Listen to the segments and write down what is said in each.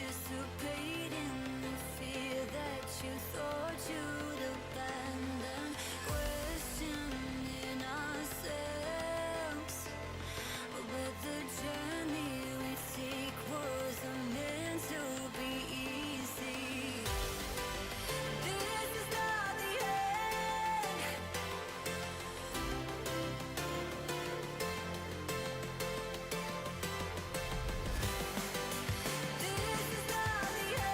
participate in the fear that you thought you'd abandon, questioning ourselves. But the journey we take wasn't meant to be easy. This is not the end. This is not the end.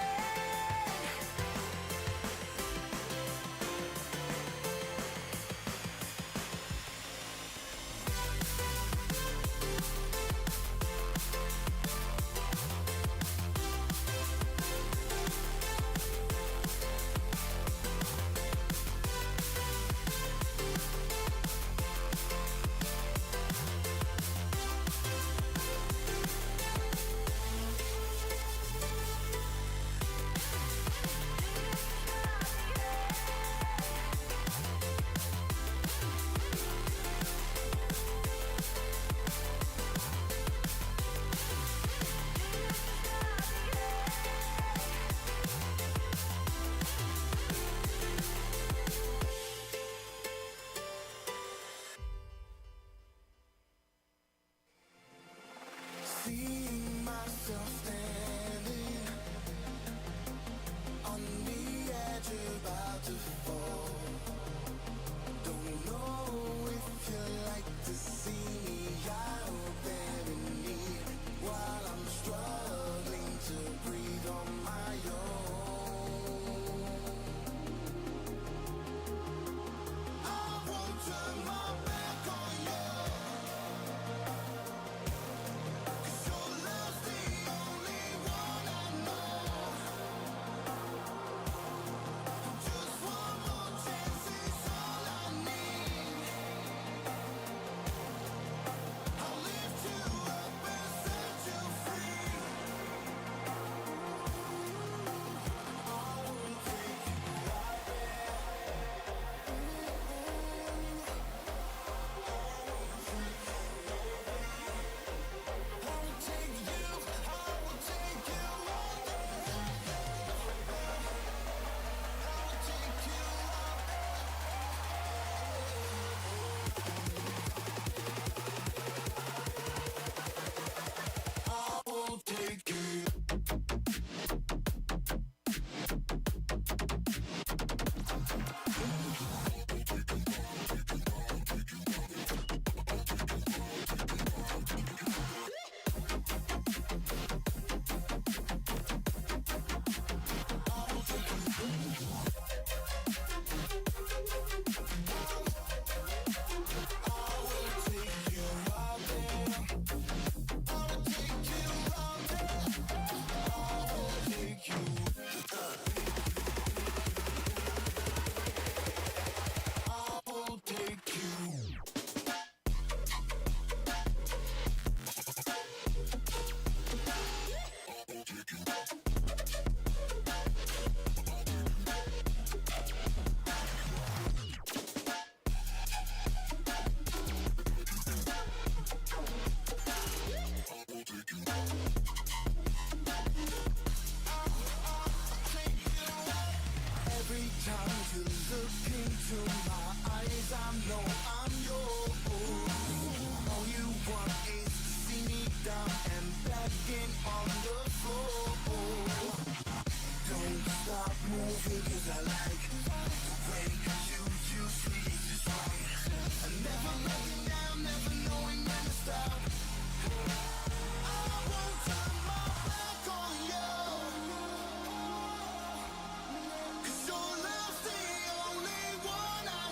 Seeing myself standing on the edge, about to fall. Don't know if you like to see me out there in need, while I'm struggling to breathe on my own. I won't turn my back on you. Your love's the only one I know. Just one more chance is all I need. I'll lift you up and set you free. I will take you out there. I will take you out there. I will take you out. I will take you. Every time you look into my eyes, I know I'm yours. All you want is to see me down and begging on the floor. Don't stop moving 'cause I like the way you usually just right. I never let you down, never knowing when to stop. I won't turn my back on you. 'Cause your love's the only one I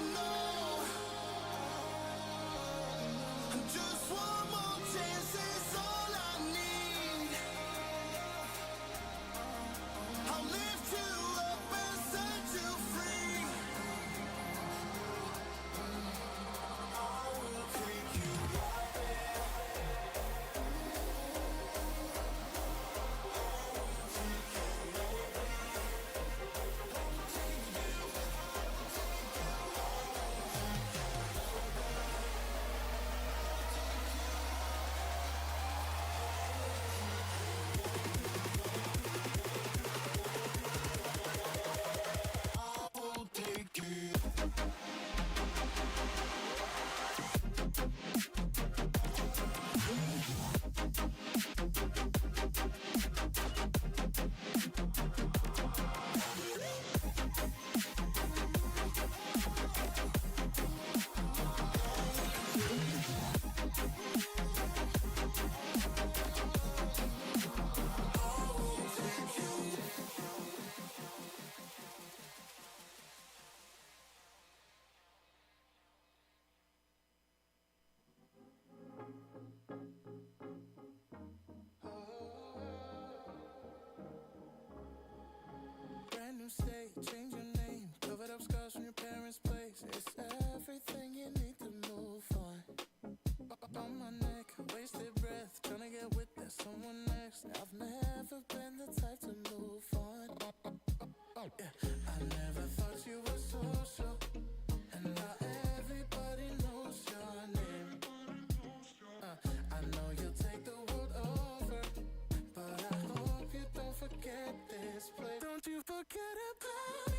this place. Don't you forget about me.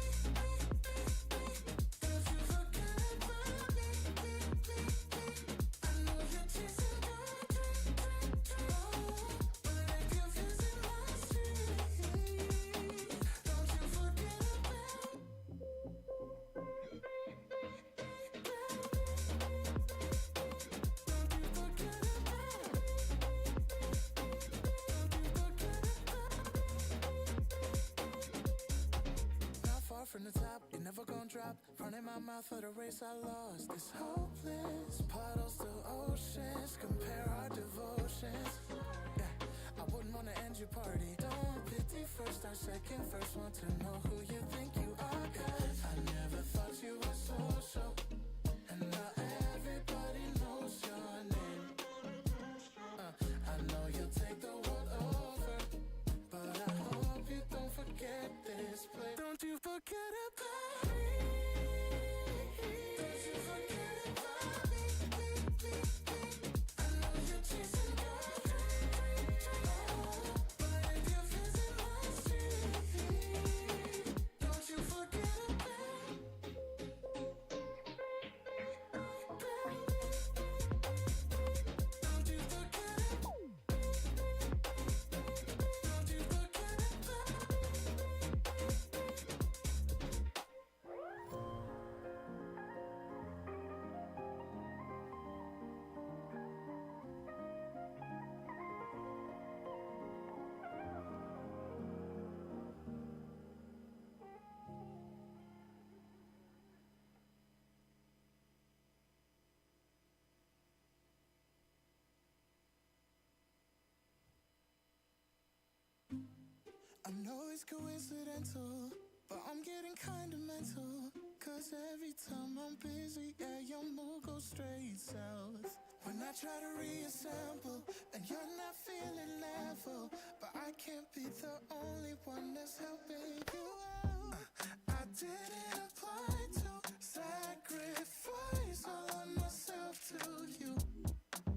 Don't you forget about me. I know you're chasing your dream. But if you're facing my street, don't you forget about me. Not far from the top, you're never gonna drop. Running my mouth for the race I lost. It's hopeless, puddles to oceans. Compare our devotions. Yeah, I wouldn't wanna end your party. Don't pity first or second. First want to know who you think you are. 'Cause I never thought you were social, and now everybody knows your name. I know you'll take the world over, but I hope you don't forget this place. Don't you forget about me. Don't you forget about me. I know you're chasing your dream. But if you're facing my street, don't you forget about me. Don't you forget it. Don't you forget about I know it's coincidental, but I'm getting kinda mental. 'Cause every time I'm busy, yeah, your mood goes straight south. When I try to reassemble, and you're not feeling level, but I can't be the only one that's helping you out. I didn't apply to sacrifice all of myself to you.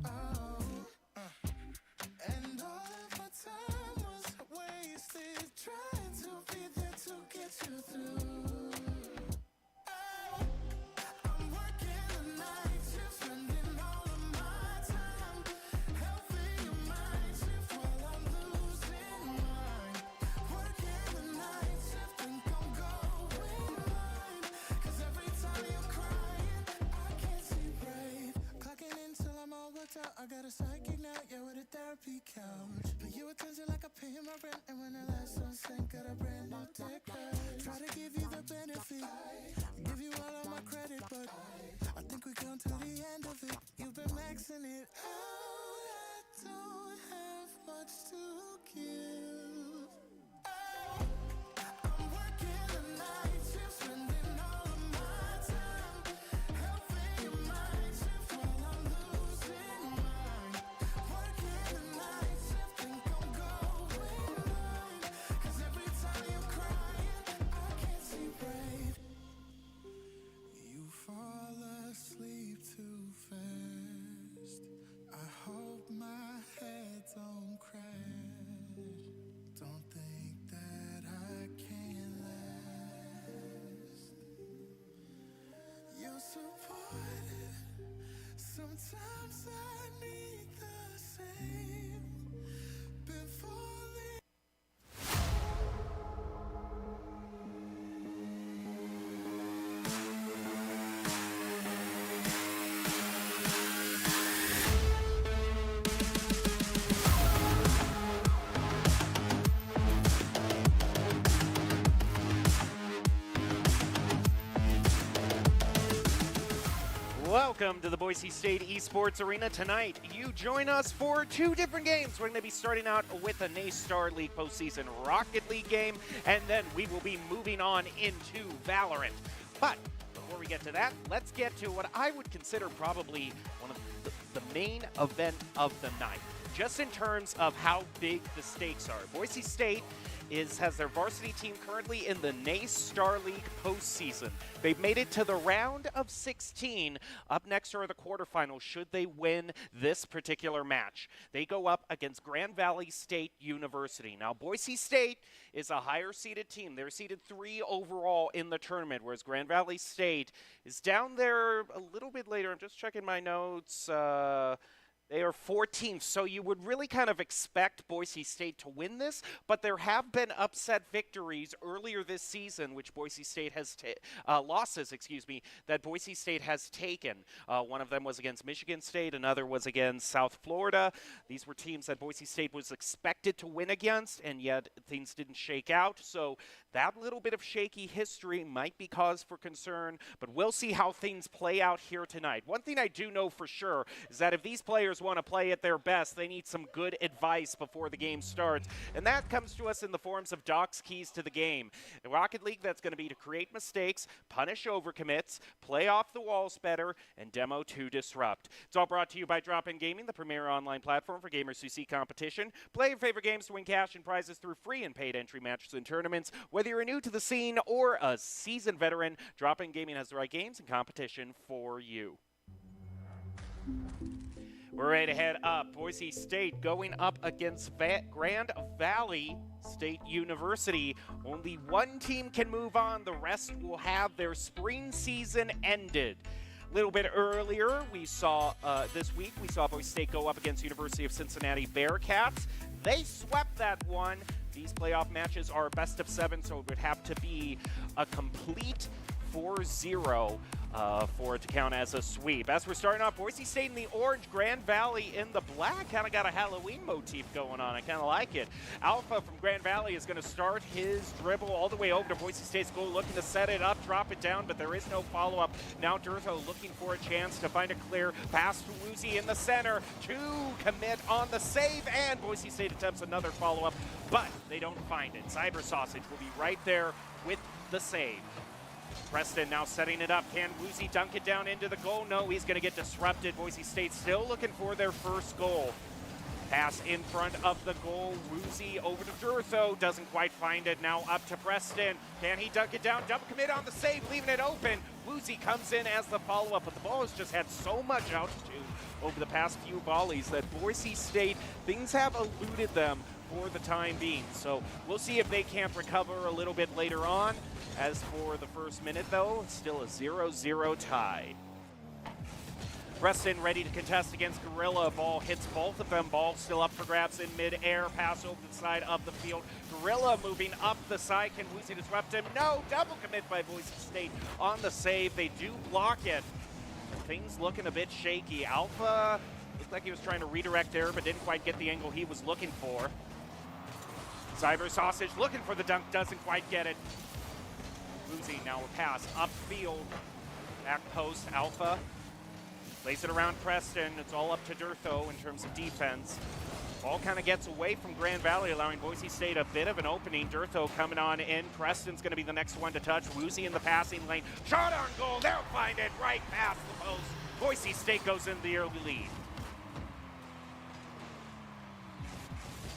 Oh, and all of my time was wasted trying to be there to get you through. Oh, I'm working the night shift, spending all of my time helping your mind shift while I'm losing mine. Working the night shift, think I'm going blind. 'Cause every time you're crying, I can't see brave. Clocking in till I'm all worked out. I got a psychic now, yeah, with a therapy couch. Pay you attention like I pay my rent. And when the last one sank, got a brand new tech. Try to give you the benefit, give you all of my credit, but I think we come to the end of it. You've been maxing it out. I don't have much to give. Oh, I'm working the night shift, spending all of my time helping your mind shift while I'm losing mine. Working the night shift, think I'm going blind. 'Cause every time you're crying, I can't see brave. You fall asleep too fast. I hope my head don't crash. Don't think that I can last. You're supportive. Sometimes I need the same. Been falling. Welcome to the Boise State Esports Arena. Tonight, you join us for two different games. We're going to be starting out with a NACE Star League postseason Rocket League game, and then we will be moving on into Valorant. But before we get to that, let's get to what I would consider probably one of the main event of the night, just in terms of how big the stakes are. Boise State has their varsity team currently in the NACE Star League postseason. They've made it to the round of 16. Up next are the quarterfinals should they win this particular match. They go up against Grand Valley State University. Now, Boise State is a higher seeded team. They're seeded 3 overall in the tournament, whereas Grand Valley State is down there a little bit later. I'm just checking my notes. They are 14th, so you would really kind of expect Boise State to win this, but there have been upset victories earlier this season, which Boise State has losses, that Boise State has taken. One of them was against Michigan State, another was against South Florida. These were teams that Boise State was expected to win against, and yet things didn't shake out, so that little bit of shaky history might be cause for concern, but we'll see how things play out here tonight. One thing I do know for sure is that if these players want to play at their best, they need some good advice before the game starts, and that comes to us in the forms of Doc's keys to the game. In Rocket League, that's going to be to create mistakes, punish overcommits, play off the walls better, and demo to disrupt. It's all brought to you by Drop In Gaming, the premier online platform for gamers who seek competition. Play your favorite games to win cash and prizes through free and paid entry matches and tournaments. Whether you're new to the scene or a seasoned veteran, Drop In Gaming has the right games and competition for you. We're ready to head up. Boise State going up against Grand Valley State University. Only one team can move on. The rest will have their spring season ended. A little bit earlier, we saw this week, we saw Boise State go up against University of Cincinnati Bearcats. They swept that one. These playoff matches are best of 7, so it would have to be a complete 4-0 for it to count as a sweep. As we're starting off, Boise State in the orange, Grand Valley in the black. Kind of got a Halloween motif going on. I kind of like it. Alpha from Grand Valley is going to start his dribble all the way over to Boise State's goal, looking to set it up, drop it down, but there is no follow-up. Now Durtho looking for a chance to find a clear pass to Woozy in the center to commit on the save, and Boise State attempts another follow-up, but they don't find it. Cyber Sausage will be right there with the save. Preston now setting it up. Can Woozy dunk it down into the goal? No, he's going to get disrupted. Boise State still looking for their first goal. Pass in front of the goal. Woozy over to Durtho. Doesn't quite find it. Now up to Preston. Can he dunk it down? Double commit on the save, leaving it open. Woozy comes in as the follow-up, but the ball has just had so much altitude over the past few volleys that Boise State, things have eluded them for the time being. So we'll see if they can't recover a little bit later on. As for the first minute, though, it's still a 0-0 tie. Preston ready to contest against Gorilla. Ball hits both of them. Ball still up for grabs in mid-air. Pass over the side of the field. Gorilla moving up the side. Can Woozy disrupt him? No! Double commit by Boise State on the save. They do block it. Things looking a bit shaky. Alpha looked like he was trying to redirect there, but didn't quite get the angle he was looking for. Cyber Sausage looking for the dunk. Doesn't quite get it. Woozy now a pass upfield. Back post. Alpha plays it around Preston. It's all up to Durtho in terms of defense. Ball kind of gets away from Grand Valley, allowing Boise State a bit of an opening. Durtho coming on in. Preston's going to be the next one to touch. Woozy in the passing lane. Shot on goal. They'll find it right past the post. Boise State goes in the early lead.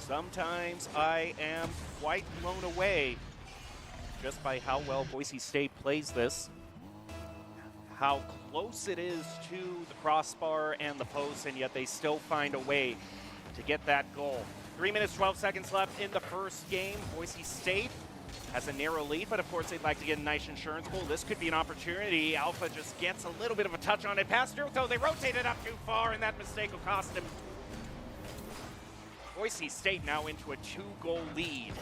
Sometimes I am quite blown away just by how well Boise State plays this. How close it is to the crossbar and the post, and yet they still find a way to get that goal. 3 minutes, 12 seconds left in the first game. Boise State has a narrow lead, but of course they'd like to get a nice insurance goal. This could be an opportunity. Alpha just gets a little bit of a touch on it. Past Durtho, they rotate it up too far, and that mistake will cost him. Boise State now into a 2-goal lead.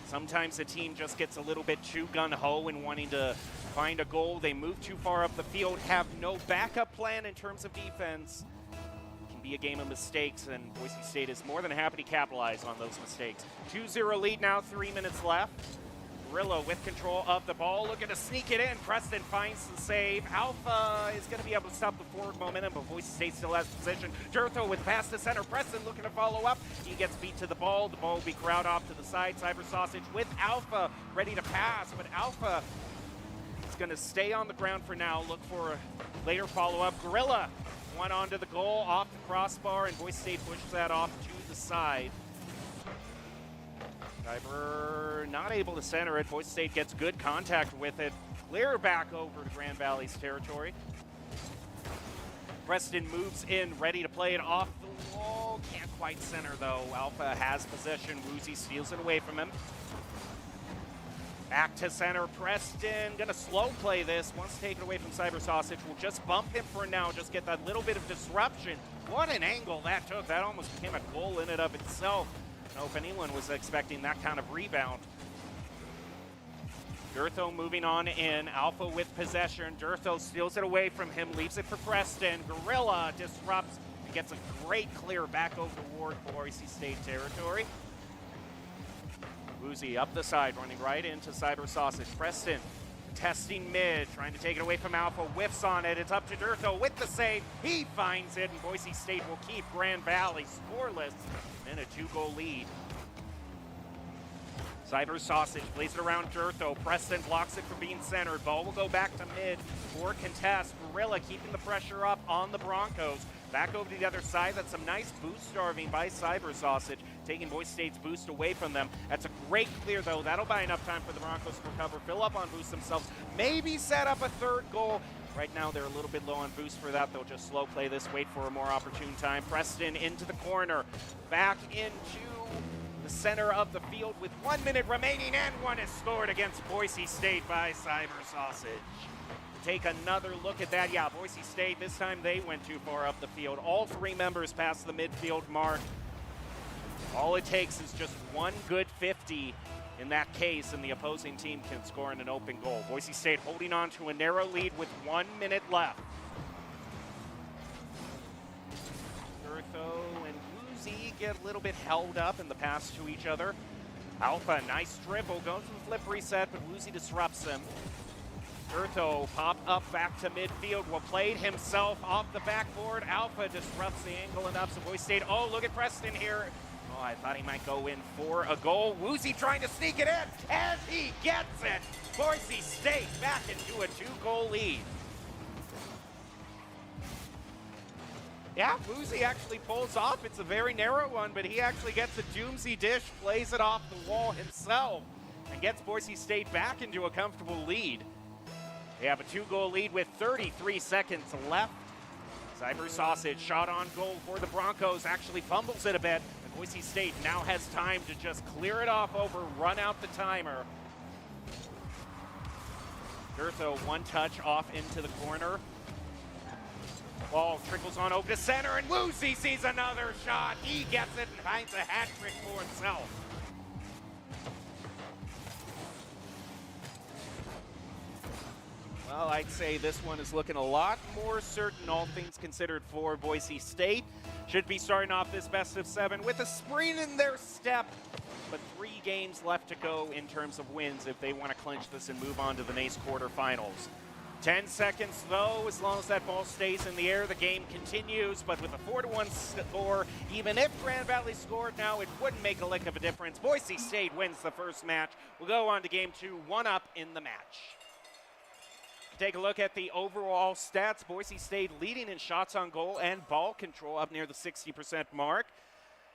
Sometimes the team just gets a little bit too gung-ho in wanting to find a goal. They move too far up the field, have no backup plan in terms of defense. It can be a game of mistakes, and Boise State is more than happy to capitalize on those mistakes. 2-0 lead now, 3 minutes left. Gorilla with control of the ball, looking to sneak it in. Preston finds the save. Alpha is going to be able to stop the forward momentum, but Boise State still has position. Durtho with pass to center. Preston looking to follow up. He gets beat to the ball. The ball will be corralled off to the side. Cyber Sausage with Alpha ready to pass, but Alpha is going to stay on the ground for now. Look for a later follow-up. Gorilla one onto the goal, off the crossbar, and Boise State pushes that off to the side. Cyber not able to center it. Boise State gets good contact with it. Clear back over to Grand Valley's territory. Preston moves in, ready to play it off the wall. Can't quite center though. Alpha has possession. Woozy steals it away from him. Back to center. Preston gonna slow play this. Once taken away from Cyber Sausage, we'll just bump him for now. Just get that little bit of disruption. What an angle that took. That almost became a goal in and of itself. I don't know if anyone was expecting that kind of rebound. Durtho moving on in. Alpha with possession. Durtho steals it away from him, leaves it for Preston. Gorilla disrupts and gets a great clear back over toward Boise State territory. Woozy up the side, running right into Cyber Sausage. Preston testing mid, trying to take it away from Alpha, whiffs on it. It's up to Durtho with the save. He finds it, and Boise State will keep Grand Valley scoreless in a 2-goal lead. Cyber Sausage plays it around Durtho. Preston blocks it from being centered. Ball will go back to mid for contest. Gorilla keeping the pressure up on the Broncos. Back over to the other side. That's some nice boost starving by Cyber Sausage, taking Boise State's boost away from them. That's a great clear, though. That'll buy enough time for the Broncos to recover, fill up on boost themselves, maybe set up a third goal. Right now, they're a little bit low on boost for that. They'll just slow play this, wait for a more opportune time. Preston into the corner, back into the center of the field with 1 minute remaining, and one is scored against Boise State by Cyber Sausage. Take another look at that. Yeah, Boise State, this time they went too far up the field. All three members past the midfield mark. All it takes is just one good 50 in that case, and the opposing team can score in an open goal. Boise State holding on to a narrow lead with 1 minute left. Durtho and Woozy get a little bit held up in the pass to each other. Alpha, nice dribble, goes to the flip reset, but Woozy disrupts him. Durtho pop up back to midfield, will play it himself off the backboard. Alpha disrupts the angle enough, so Boise State, oh, look at Preston here. Oh, I thought he might go in for a goal. Woozy trying to sneak it in, and he gets it. Boise State back into a 2-goal lead. Yeah, Woozy actually pulls off. It's a very narrow one, but he actually gets a doomsy dish, plays it off the wall himself, and gets Boise State back into a comfortable lead. They have a 2-goal lead with 33 seconds left. Cyber Sausage shot on goal for the Broncos, actually fumbles it a bit. And Boise State now has time to just clear it off over, run out the timer. Durtho, one touch off into the corner. Ball trickles on over to center, and Woozy sees another shot. He gets it and finds a hat trick for himself. Well, I'd say this one is looking a lot more certain, all things considered, for Boise State. Should be starting off this best of 7 with a spring in their step, but 3 games left to go in terms of wins if they want to clinch this and move on to the NACE quarterfinals. 10 seconds, though, as long as that ball stays in the air, the game continues, but with a 4-1 score, even if Grand Valley scored now, it wouldn't make a lick of a difference. Boise State wins the first match. We'll go on to game 2, 1-up in the match. Take a look at the overall stats. Boise State leading in shots on goal and ball control up near the 60% mark.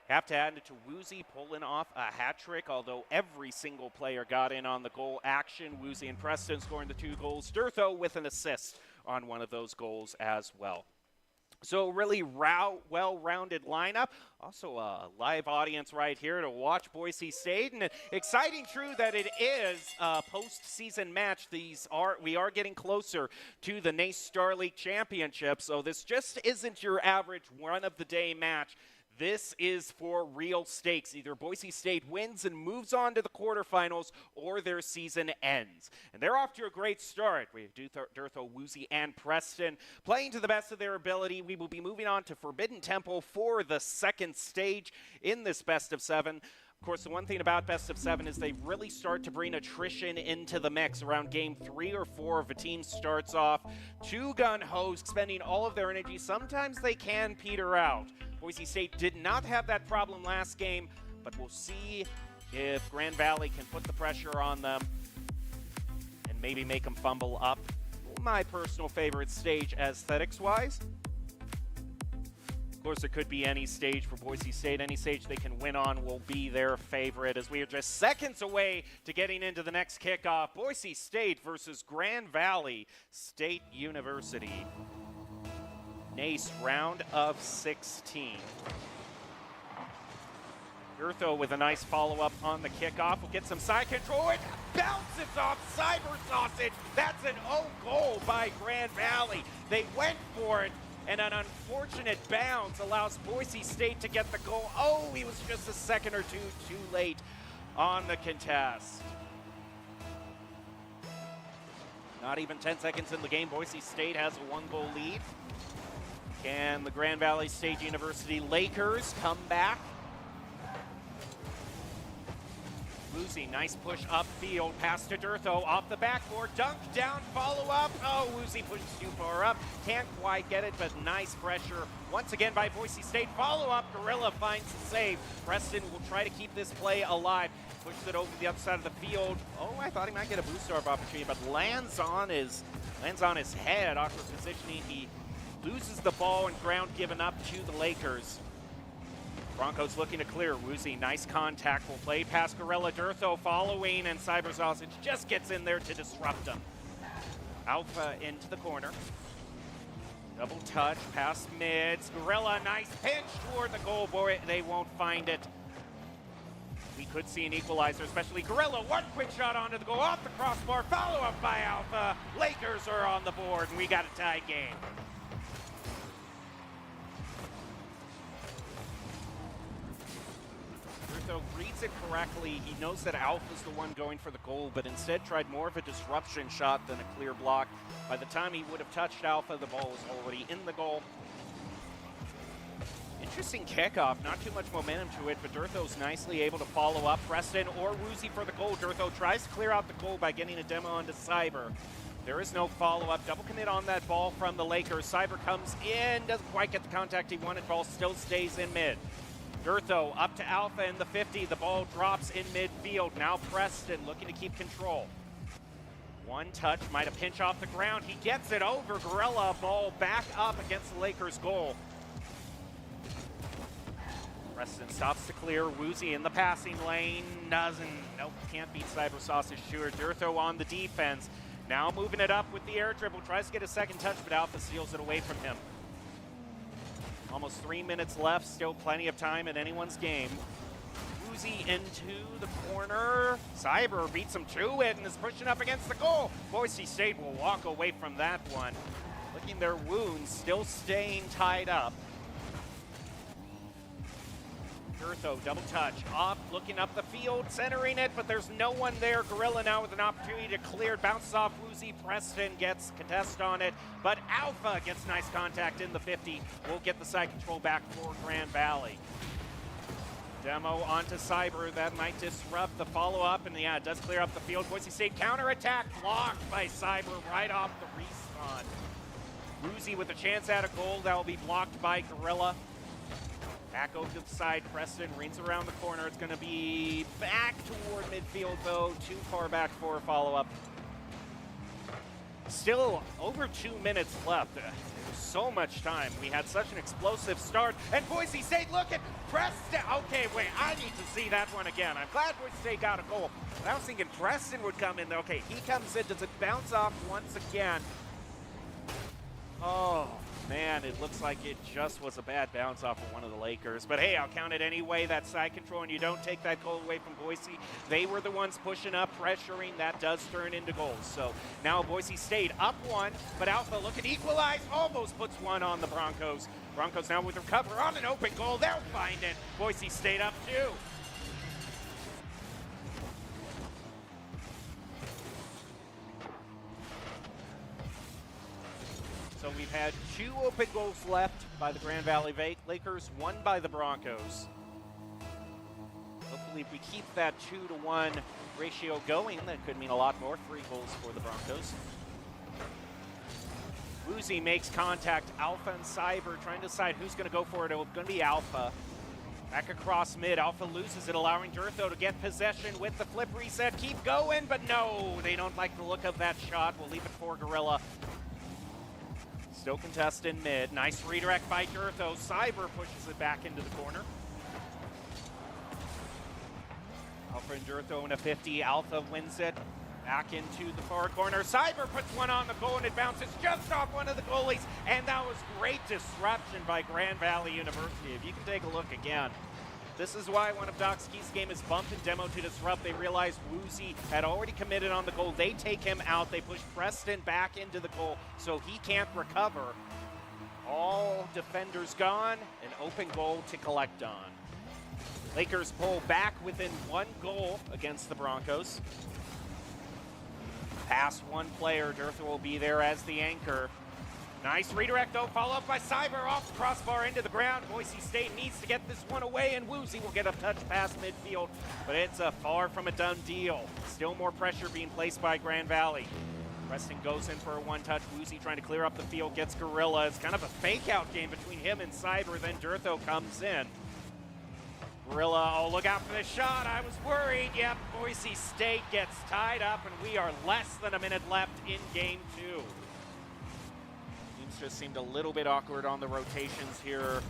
Have to add it to Woozy pulling off a hat trick, although every single player got in on the goal action. Woozy and Preston scoring the 2 goals. Durtho with an assist on one of those goals as well. So really well-rounded lineup. Also a live audience right here to watch Boise State. And exciting, true, that it is a postseason match. We are getting closer to the NACE Star League Championship. So this just isn't your average run-of-the-day match. This is for real stakes. Either Boise State wins and moves on to the quarterfinals, or their season ends. And they're off to a great start. We have Durtho, Woozy, and Preston playing to the best of their ability. We will be moving on to Forbidden Temple for the second stage in this best of 7. Of course, the one thing about best of 7 is they really start to bring attrition into the mix around game 3 or 4 if a team starts off too gun-ho, spending all of their energy. Sometimes they can peter out. Boise State did not have that problem last game, but we'll see if Grand Valley can put the pressure on them and maybe make them fumble up. My personal favorite stage aesthetics-wise. Of course, it could be any stage for Boise State. Any stage they can win on will be their favorite, as we are just seconds away to getting into the next kickoff. Boise State versus Grand Valley State University. NACE round of 16. Urtho with a nice follow-up on the kickoff. Will get some side control. It bounces off Cyber Sausage. That's an own goal by Grand Valley. They went for it, and an unfortunate bounce allows Boise State to get the goal. Oh, he was just a second or two too late on the contest. Not even 10 seconds in the game, Boise State has a 1-goal lead. Can the Grand Valley State University Lakers come back? Woozy, nice push upfield, pass to Durtho, off the backboard, dunk down, follow up. Oh, Woozy pushes too far up, can't quite get it, but nice pressure once again by Boise State. Follow up, Gorilla finds the save. Preston will try to keep this play alive, pushes it over the other side of the field. Oh, I thought he might get a booster opportunity, but lands on his head. Awkward positioning. He loses the ball and ground given up to the Lakers. Broncos looking to clear. Woozy, nice contact. Will play past Gorilla. Durtho following, and Cyber Sausage just gets in there to disrupt him. Alpha into the corner. Double touch, past mids. Gorilla, nice pinch toward the goal. Boy, they won't find it. We could see an equalizer, especially Gorilla. One quick shot onto the goal, off the crossbar. Follow up by Alpha. Lakers are on the board, and we got a tie game. Reads it correctly. He knows that Alpha's the one going for the goal, but instead tried more of a disruption shot than a clear block. By the time he would have touched Alpha, the ball was already in the goal. Interesting kickoff, not too much momentum to it, but Durtho's nicely able to follow up. Preston or Woozy for the goal. Durtho tries to clear out the goal by getting a demo onto Cyber. There is no follow-up. Double commit on that ball from the Lakers. Cyber comes in, doesn't quite get the contact he wanted. Ball still stays in mid. Durtho up to Alpha in the 50. The ball drops in midfield. Now Preston looking to keep control. One touch, might have pinch off the ground. He gets it over. Gorilla, ball back up against the Lakers' goal. Preston stops to clear. Woozy in the passing lane. Nope, can't beat Cyber Sausage Stewart. Durtho on the defense. Now moving it up with the air dribble. Tries to get a second touch, but Alpha steals it away from him. Almost 3 minutes left, still plenty of time in anyone's game. Woozy into the corner. Cyber beats him to it and is pushing up against the goal. Boise State will walk away from that one. Licking their wounds, still staying tied up. Durtho, double touch, off, looking up the field, centering it, but there's no one there. Gorilla now with an opportunity to clear, bounces off Woozy. Preston gets contest on it, but Alpha gets nice contact in the 50. We'll get the side control back for Grand Valley. Demo onto Cyber, that might disrupt the follow-up, and yeah, it does clear up the field. Boise State counterattack, blocked by Cyber right off the respawn. Woozy with a chance at a goal, that will be blocked by Gorilla. Back over to the side, Preston rings around the corner. It's going to be back toward midfield, though. Too far back for a follow-up. Still over 2 minutes left. There's so much time. We had such an explosive start. And Boise State, look at Preston. Okay, wait, I need to see that one again. I'm glad Boise State got a goal. But I was thinking Preston would come in. Okay, he comes in. Does it bounce off once again? Oh, man, it looks like it just was a bad bounce off of one of the Lakers. But hey, I'll count it anyway. That side control, and you don't take that goal away from Boise. They were the ones pushing up, pressuring. That does turn into goals. So now Boise State up one, but Alpha looking to equalize. Almost puts one on the Broncos. Broncos now with recover on an open goal. They'll find it. Boise State up two. So we've had 2 open goals left by the Grand Valley Lakers, 1 by the Broncos. Hopefully if we keep that 2-to-1 ratio going, that could mean a lot more 3 goals for the Broncos. Woozy makes contact. Alpha and Cyber trying to decide who's going to go for it. It's going to be Alpha. Back across mid. Alpha loses it, allowing Durtho to get possession with the flip reset. Keep going, but no, they don't like the look of that shot. We'll leave it for Gorilla. Still contest in mid. Nice redirect by Durtho. Cyber pushes it back into the corner. Alpha and Durtho in a 50. Alpha wins it. Back into the far corner. Cyber puts one on the goal and it bounces just off one of the goalies. And that was great disruption by Grand Valley University. If you can take a look again. This is why one of Doc's Keys game is bump and demo to disrupt. They realized Woozy had already committed on the goal. They take him out. They push Preston back into the goal so he can't recover. All defenders gone. An open goal to collect on. Lakers pull back within 1 goal against the Broncos. Past one player, Durtho will be there as the anchor. Nice redirect though, followed up by Cyber off the crossbar into the ground. Boise State needs to get this one away and Woozy will get a touch past midfield, but it's far from a done deal. Still more pressure being placed by Grand Valley. Preston goes in for a one-touch. Woozy trying to clear up the field, gets Gorilla. It's kind of a fake-out game between him and Cyber, then Durtho comes in. Gorilla, oh, look out for this shot. I was worried. Yep, Boise State gets tied up, and we are less than a minute left in game 2. Teams just seemed a little bit awkward on the rotations here.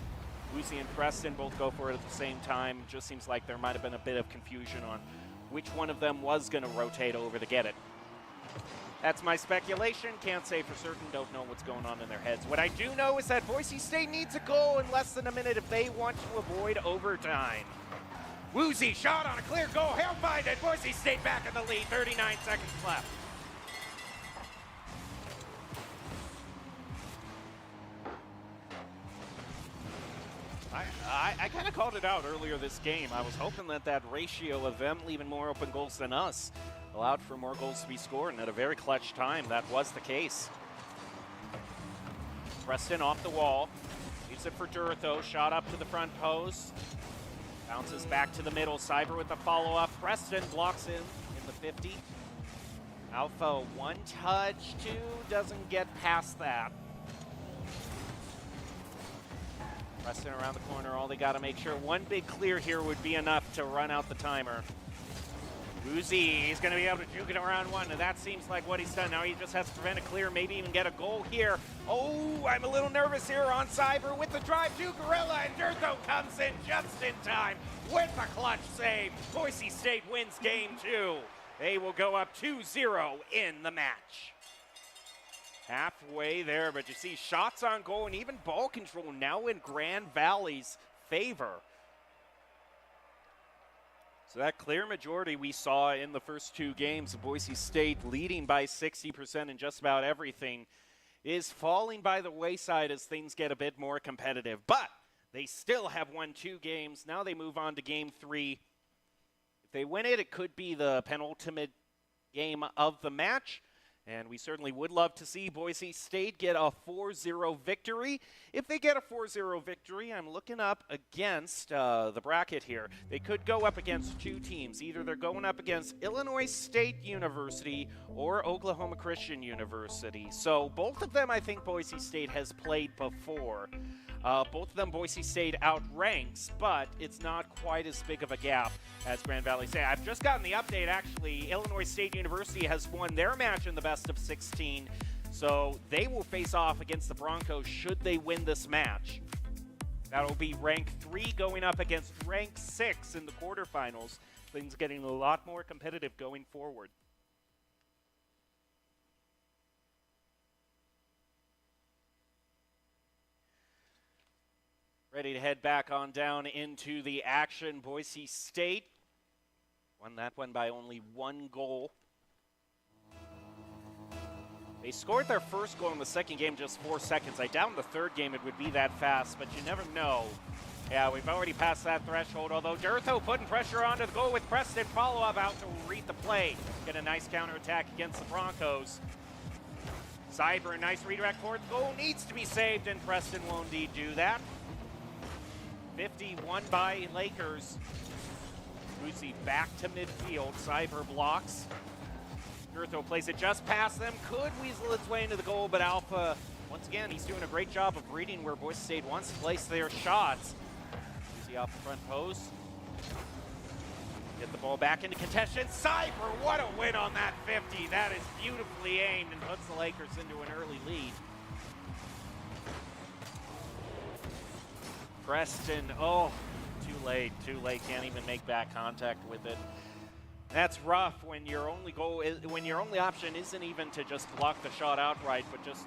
Woozy and Preston both go for it at the same time. Just seems like there might have been a bit of confusion on which one of them was going to rotate over to get it. That's my speculation. Can't say for certain. Don't know what's going on in their heads. What I do know is that Boise State needs a goal in less than a minute if they want to avoid overtime. Woozy shot on a clear goal. He'll find it. Boise State back in the lead. 39 seconds left. I kind of called it out earlier this game. I was hoping that that ratio of them leaving more open goals than us allowed for more goals to be scored, and at a very clutch time, that was the case. Preston off the wall. Leaves it for Durtho. Shot up to the front post. Bounces back to the middle. Cyber with the follow-up. Preston blocks in the 50. Alpha one touch, 2. Doesn't get past that. Preston around the corner. All they got to make sure one big clear here would be enough to run out the timer. Woozy, he's going to be able to juke it around one, and that seems like what he's done. Now he just has to prevent a clear, maybe even get a goal here. Oh, I'm a little nervous here on Cyber with the drive to Gorilla, and Durtho comes in just in time with a clutch save. Boise State wins game 2. They will go up 2-0 in the match. Halfway there, but you see shots on goal and even ball control now in Grand Valley's favor. So that clear majority we saw in the first 2 games of Boise State leading by 60% in just about everything is falling by the wayside as things get a bit more competitive. But they still have won 2 games. Now they move on to game 3. If they win it, it could be the penultimate game of the match. And we certainly would love to see Boise State get a 4-0 victory. If they get a 4-0 victory, I'm looking up against the bracket here. They could go up against 2 teams. Either they're going up against Illinois State University or Oklahoma Christian University. So both of them I think Boise State has played before. Both of them Boise State outranks, but it's not quite as big of a gap as Grand Valley State. I've just gotten the update, actually. Illinois State University has won their match in the best of 16, so they will face off against the Broncos should they win this match. That'll be rank 3 going up against rank 6 in the quarterfinals. Things getting a lot more competitive going forward. Ready to head back on down into the action. Boise State won that one by only 1 goal. They scored their first goal in the second game just 4 seconds. I doubt in the third game it would be that fast, but you never know. Yeah, we've already passed that threshold, although Durtho putting pressure onto the goal with Preston. Follow-up out to read the play. Get a nice counterattack against the Broncos. Cyber, nice redirect for the goal. Needs to be saved, and Preston will indeed do that. 51 by Lakers. Woozy back to midfield. Cyber blocks. Durtho plays it just past them. Could weasel its way into the goal, but Alpha, once again, he's doing a great job of reading where Boise State wants to place their shots. Woozy off the front post. Get the ball back into contention. Cyber, what a win on that 50. That is beautifully aimed and puts the Lakers into an early lead. Preston, oh, too late, can't even make back contact with it. That's rough when your only goal is, when your only option isn't even to just block the shot outright, but just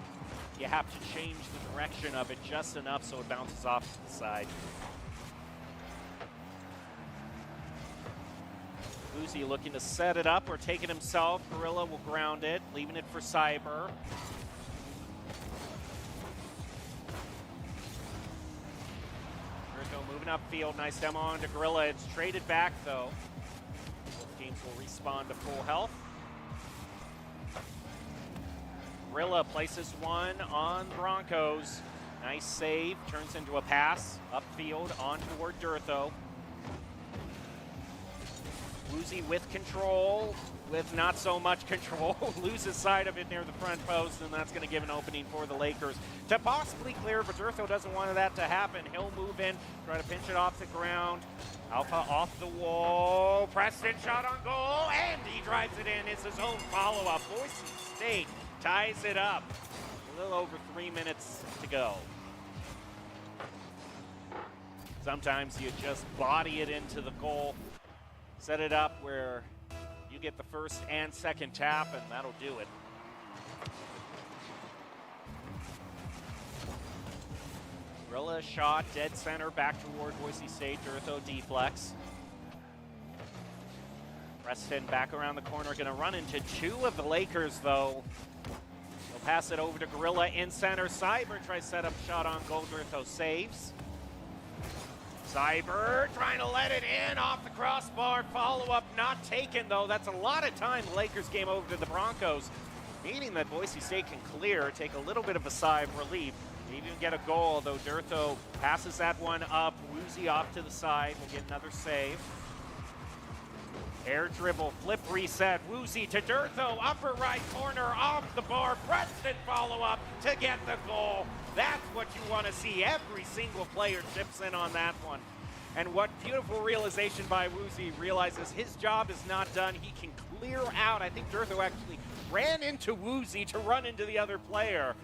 you have to change the direction of it just enough so it bounces off to the side. Uzi looking to set it up or take it himself. Gorilla will ground it, leaving it for Cyber. Moving upfield, nice demo onto Gorilla. It's traded back though. Both teams will respawn to full health. Gorilla places one on Broncos. Nice save, turns into a pass. Upfield on toward Durtho. Woozy with control, with not so much control. Loses sight of it near the front post, and that's going to give an opening for the Lakers to possibly clear, but Durtho doesn't want that to happen. He'll move in, try to pinch it off the ground. Alpha off the wall. Preston shot on goal, and he drives it in. It's his own follow-up. Boise State ties it up. A little over 3 minutes to go. Sometimes you just body it into the goal. Set it up where you get the first and second tap, and that'll do it. Gorilla shot, dead center, back toward Boise State. Durtho deflex. Preston back around the corner, gonna run into two of the Lakers though. They'll pass it over to Gorilla in center. Cyber tries set up shot on goal. Durtho saves. Cyber trying to let it in off the crossbar. Follow-up not taken, though. That's a lot of time the Lakers game over to the Broncos, meaning that Boise State can clear, take a little bit of a sigh of relief, even get a goal, though Durtho passes that one up. Woozy off to the side. We'll get another save. Air dribble, flip reset. Woozy to Durtho, upper right corner, off the bar. Preston follow-up to get the goal. That's what you want to see. Every single player chips in on that one. And what beautiful realization by Woozy, realizes his job is not done. He can clear out. I think Durtho actually ran into Woozy to run into the other player.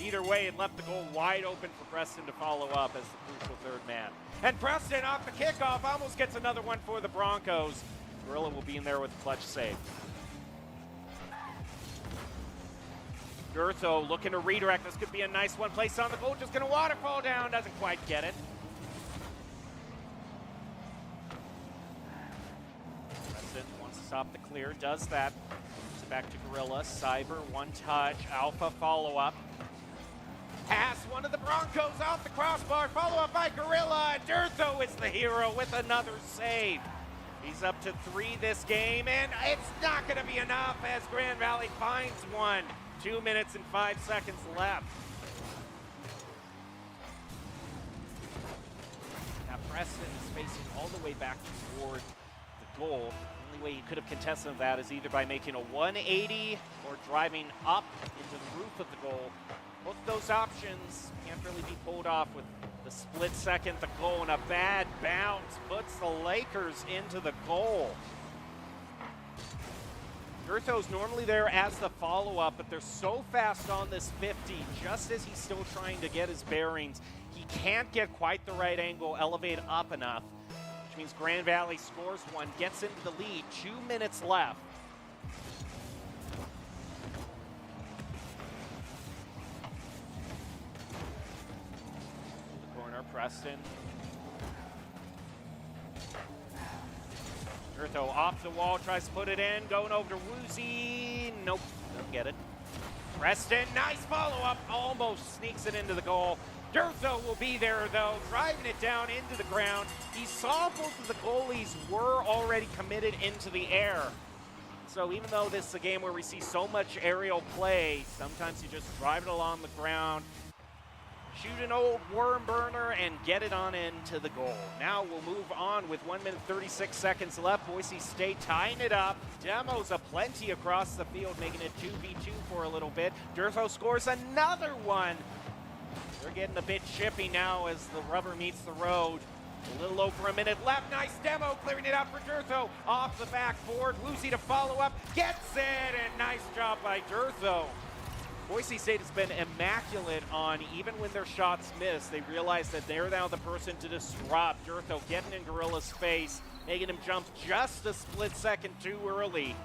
Either way, it left the goal wide open for Preston to follow up as the crucial third man. And Preston off the kickoff almost gets another one for the Broncos. Gorilla will be in there with a clutch save. Durtho looking to redirect. This could be a nice one. Placed on the goal, just going to waterfall down. Doesn't quite get it. Preston wants to stop the clear. Does that. Gives it back to Gorilla. Cyber, one touch. Alpha follow-up. Pass one of the Broncos off the crossbar. Follow-up by Gorilla. Durtho is the hero with another save. He's up to 3 this game, and it's not going to be enough as Grand Valley finds one. 2 minutes and 5 seconds left. Now Preston is facing all the way back toward the goal. The only way he could have contested that is either by making a 180 or driving up into the roof of the goal. Both of those options can't really be pulled off with the split second, the goal, and a bad bounce puts the Lakers into the goal. Durtho's normally there as the follow-up, but they're so fast on this 50, just as he's still trying to get his bearings. He can't get quite the right angle, elevate up enough, which means Grand Valley scores one, gets into the lead, 2 minutes left. The corner, Preston. Durtho off the wall, tries to put it in, going over to Woozy. Nope, don't get it. Preston, nice follow-up, almost sneaks it into the goal. Durtho will be there, though, driving it down into the ground. He saw both of the goalies were already committed into the air. So even though this is a game where we see so much aerial play, sometimes you just drive it along the ground, shoot an old worm burner, and get it on into the goal. Now we'll move on with 1 minute 36 seconds left. Boise State tying it up. Demos aplenty across the field, making it 2v2 for a little bit. Durtho scores another one. They're getting a bit chippy now as the rubber meets the road. A little over a minute left. Nice demo, clearing it out for Durtho. Off the backboard, Woozy to follow up, gets it, and nice job by Durtho. Boise State has been immaculate on even when their shots miss. They realize that they're now the person to disrupt. Durtho getting in Gorilla's face, making him jump just a split second too early.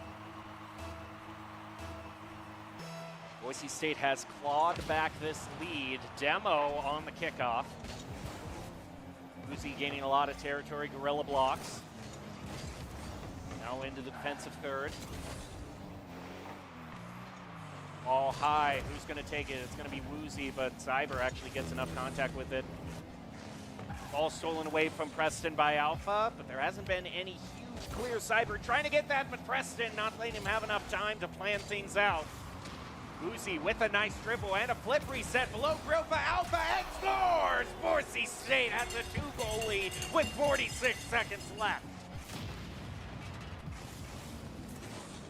Boise State has clawed back this lead. Demo on the kickoff. Uzi gaining a lot of territory, Gorilla blocks. Now into the defensive third. Ball high, who's gonna take it? It's gonna be Woozy, but Cyber actually gets enough contact with it. Ball stolen away from Preston by Alpha, but there hasn't been any huge clear. Cyber trying to get that, but Preston not letting him have enough time to plan things out. Woozy with a nice dribble and a flip reset below grill for Alpha and scores! Boise State has a 2-goal lead with 46 seconds left.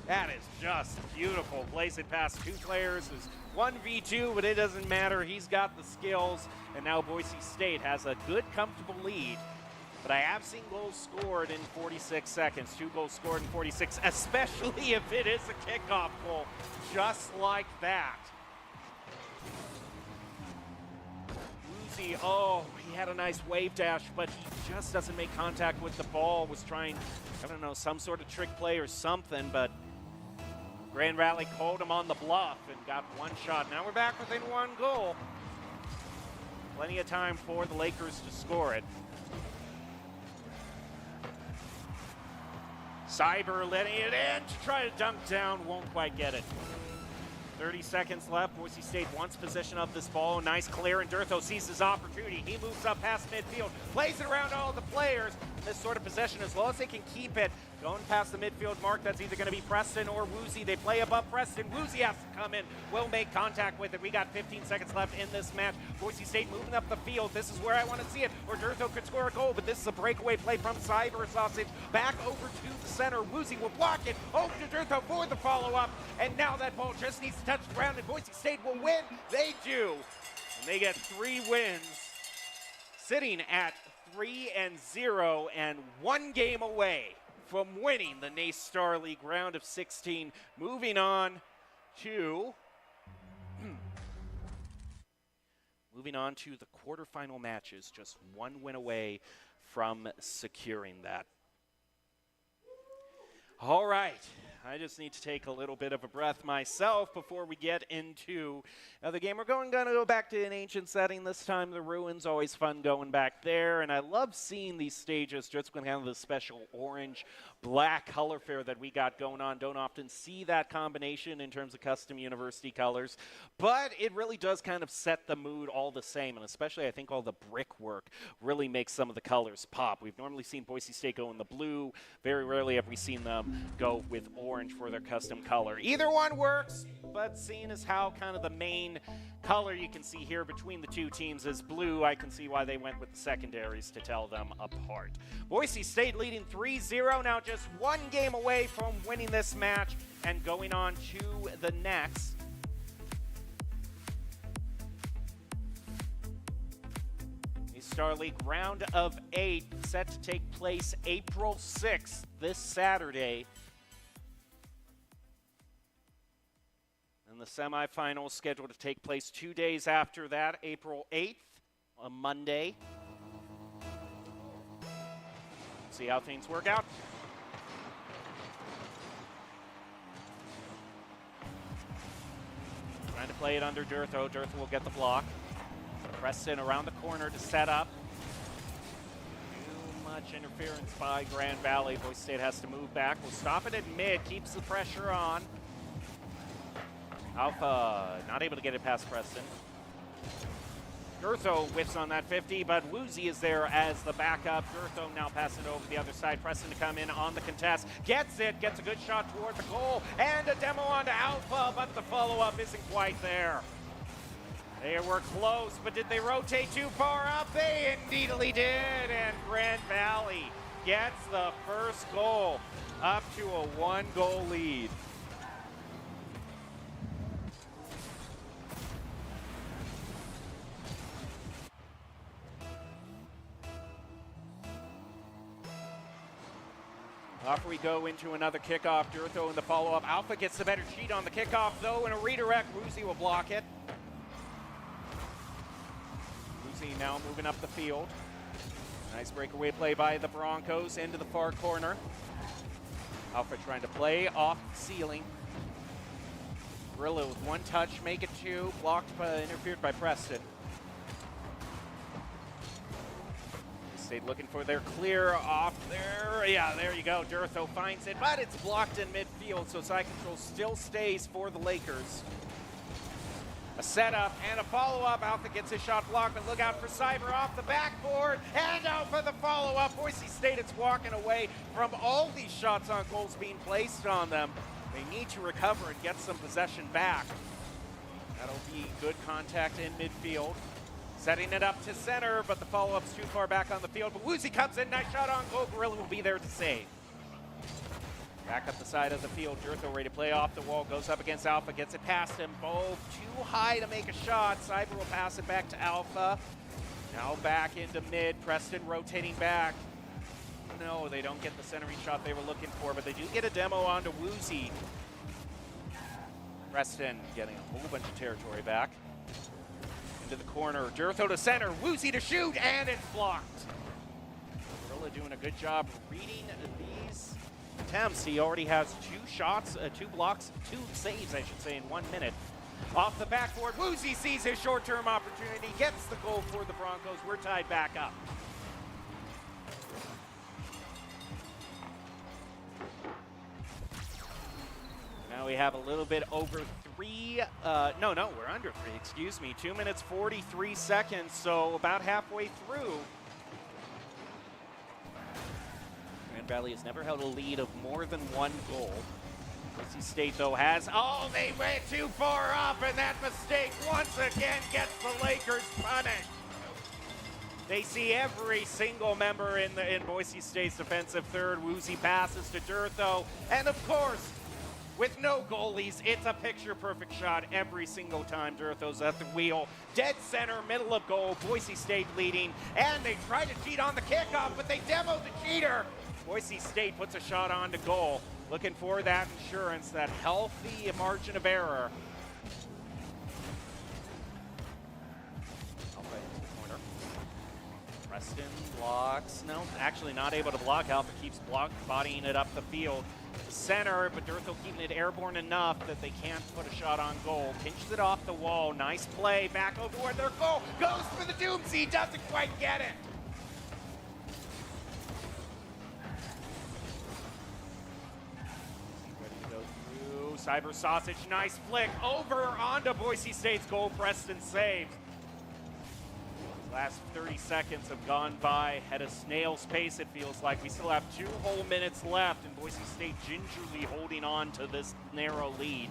That is just beautiful. Plays it past two players. It's 1v2, but it doesn't matter. He's got the skills, and now Boise State has a good, comfortable lead. But I have seen goals scored in 46 seconds. 2 goals scored in 46, especially if it is a kickoff goal, just like that. Woozy, oh, he had a nice wave dash, but he just doesn't make contact with the ball. Was trying, I don't know, some sort of trick play or something, but Grand Valley called him on the bluff and got one shot. Now we're back within 1 goal. Plenty of time for the Lakers to score it. Cyber letting it in to try to dunk down, won't quite get it. 30 seconds left. Boise State wants possession of this ball. Nice clear, and Durtho sees his opportunity. He moves up past midfield, plays it around all the players. This sort of possession, as long as they can keep it, going past the midfield mark, that's either going to be Preston or Woozy. They play above Preston. Woozy has to come in, will make contact with it. We got 15 seconds left in this match. Boise State moving up the field. This is where I want to see it, or Durtho could score a goal, but this is a breakaway play from Cyber Sausage. Back over to the center. Woozy will block it. Over to Durtho for the follow-up, and now that ball just needs to touch the ground, and Boise State will win. They do, and they get 3 wins, sitting at 3-0 and 1 game away from winning the NACE Star League round of 16. Moving on to the quarterfinal matches, just 1 win away from securing that. All right, I just need to take a little bit of a breath myself before we get into the game. We're going to go back to an ancient setting this time. The Ruins, always fun going back there. And I love seeing these stages just with kind of the special orange-black color fair that we got going on. Don't often see that combination in terms of custom university colors. But it really does kind of set the mood all the same. And especially, I think all the brickwork really makes some of the colors pop. We've normally seen Boise State go in the blue. Very rarely have we seen them go with orange for their custom color. Either one works, but seeing as how kind of the main color you can see here between the two teams is blue, I can see why they went with the secondaries to tell them apart. Boise State leading 3-0, now just 1 game away from winning this match and going on to the next. The Star League round of 8 set to take place April 6th, this Saturday. The semifinals scheduled to take place 2 days after that, April 8th, a Monday. See how things work out. Trying to play it under Durtho. Durtho will get the block. Preston around the corner to set up. Too much interference by Grand Valley. Boise State has to move back. We'll stop it at mid, keeps the pressure on. Alpha not able to get it past Preston. Durtho whiffs on that 50, but Woozy is there as the backup. Durtho now passing it over the other side. Preston to come in on the contest. Gets it, gets a good shot toward the goal, and a demo onto Alpha, but the follow-up isn't quite there. They were close, but did they rotate too far up? They indeedly did, and Grand Valley gets the first goal up to a 1-goal lead. Off we go into another kickoff. Durtho in the follow-up. Alpha gets the better cheat on the kickoff, though, and a redirect. Woozy will block it. Woozy now moving up the field. Nice breakaway play by the Broncos into the far corner. Alpha trying to play off ceiling. Gorilla with one touch, make it two. Blocked by, interfered by Preston. State looking for their clear off there. Yeah, there you go. Durtho finds it, but it's blocked in midfield, so side control still stays for the Lakers. A setup and a follow-up. Alpha gets his shot blocked, but look out for Cyber off the backboard. And Alpha the follow-up. Boise State, it's walking away from all these shots on goals being placed on them. They need to recover and get some possession back. That'll be good contact in midfield. Setting it up to center, but the follow-up's too far back on the field. But Woozy comes in, nice shot on goal. Gorilla will be there to save. Back up the side of the field. Durtho ready to play off the wall. Goes up against Alpha, gets it past him. Both too high to make a shot. Cyber will pass it back to Alpha. Now back into mid. Preston rotating back. No, they don't get the centering shot they were looking for, but they do get a demo onto Woozy. Preston getting a whole bunch of territory back. Into the corner. Durtho to center. Woozy to shoot, and it's blocked. Gorilla doing a good job reading these attempts. He already has two shots, two blocks, two saves, I should say, in 1 minute. Off the backboard, Woozy sees his short-term opportunity, gets the goal for the Broncos. We're tied back up. Now we have a little bit over three, no, we're under three, excuse me. 2 minutes, 43 seconds, so about halfway through. Grand Valley has never held a lead of more than one goal. Boise State, though, has, oh, they went too far up, and that mistake once again gets the Lakers punished. They see every single member in Boise State's defensive third. Woozy passes to Durtho, and of course, with no goalies, it's a picture-perfect shot every single time. Durtho's at the wheel. Dead center, middle of goal. Boise State leading. And they try to cheat on the kickoff, but they demoed the cheater. Boise State puts a shot on to goal. Looking for that insurance, that healthy margin of error. Alpha into the corner. Preston blocks. No, actually not able to block. Alpha keeps bodying it up the field. Center, but Durtho keeping it airborne enough that they can't put a shot on goal. Pinches it off the wall. Nice play. Back over where their goal goes for the Doomsy. Doesn't quite get it. Ready to go through. Cyber Sausage. Nice flick over onto Boise State's goal. Preston saves. Last 30 seconds have gone by at a snail's pace, it feels like. We still have 2 whole minutes left, and Boise State gingerly holding on to this narrow lead.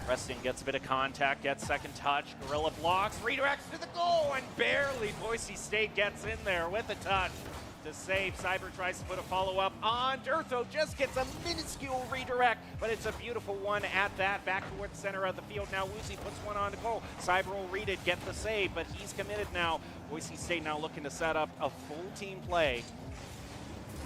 Preston gets a bit of contact, gets second touch. Gorilla blocks, redirects to the goal, and barely Boise State gets in there with a touch to save. Cyber tries to put a follow-up on. Durtho just gets a minuscule redirect, but it's a beautiful one at that. Back towards the center of the field now. Woozy puts one on to goal. Cyber will read it, get the save, but he's committed now. Boise State now looking to set up a full team play.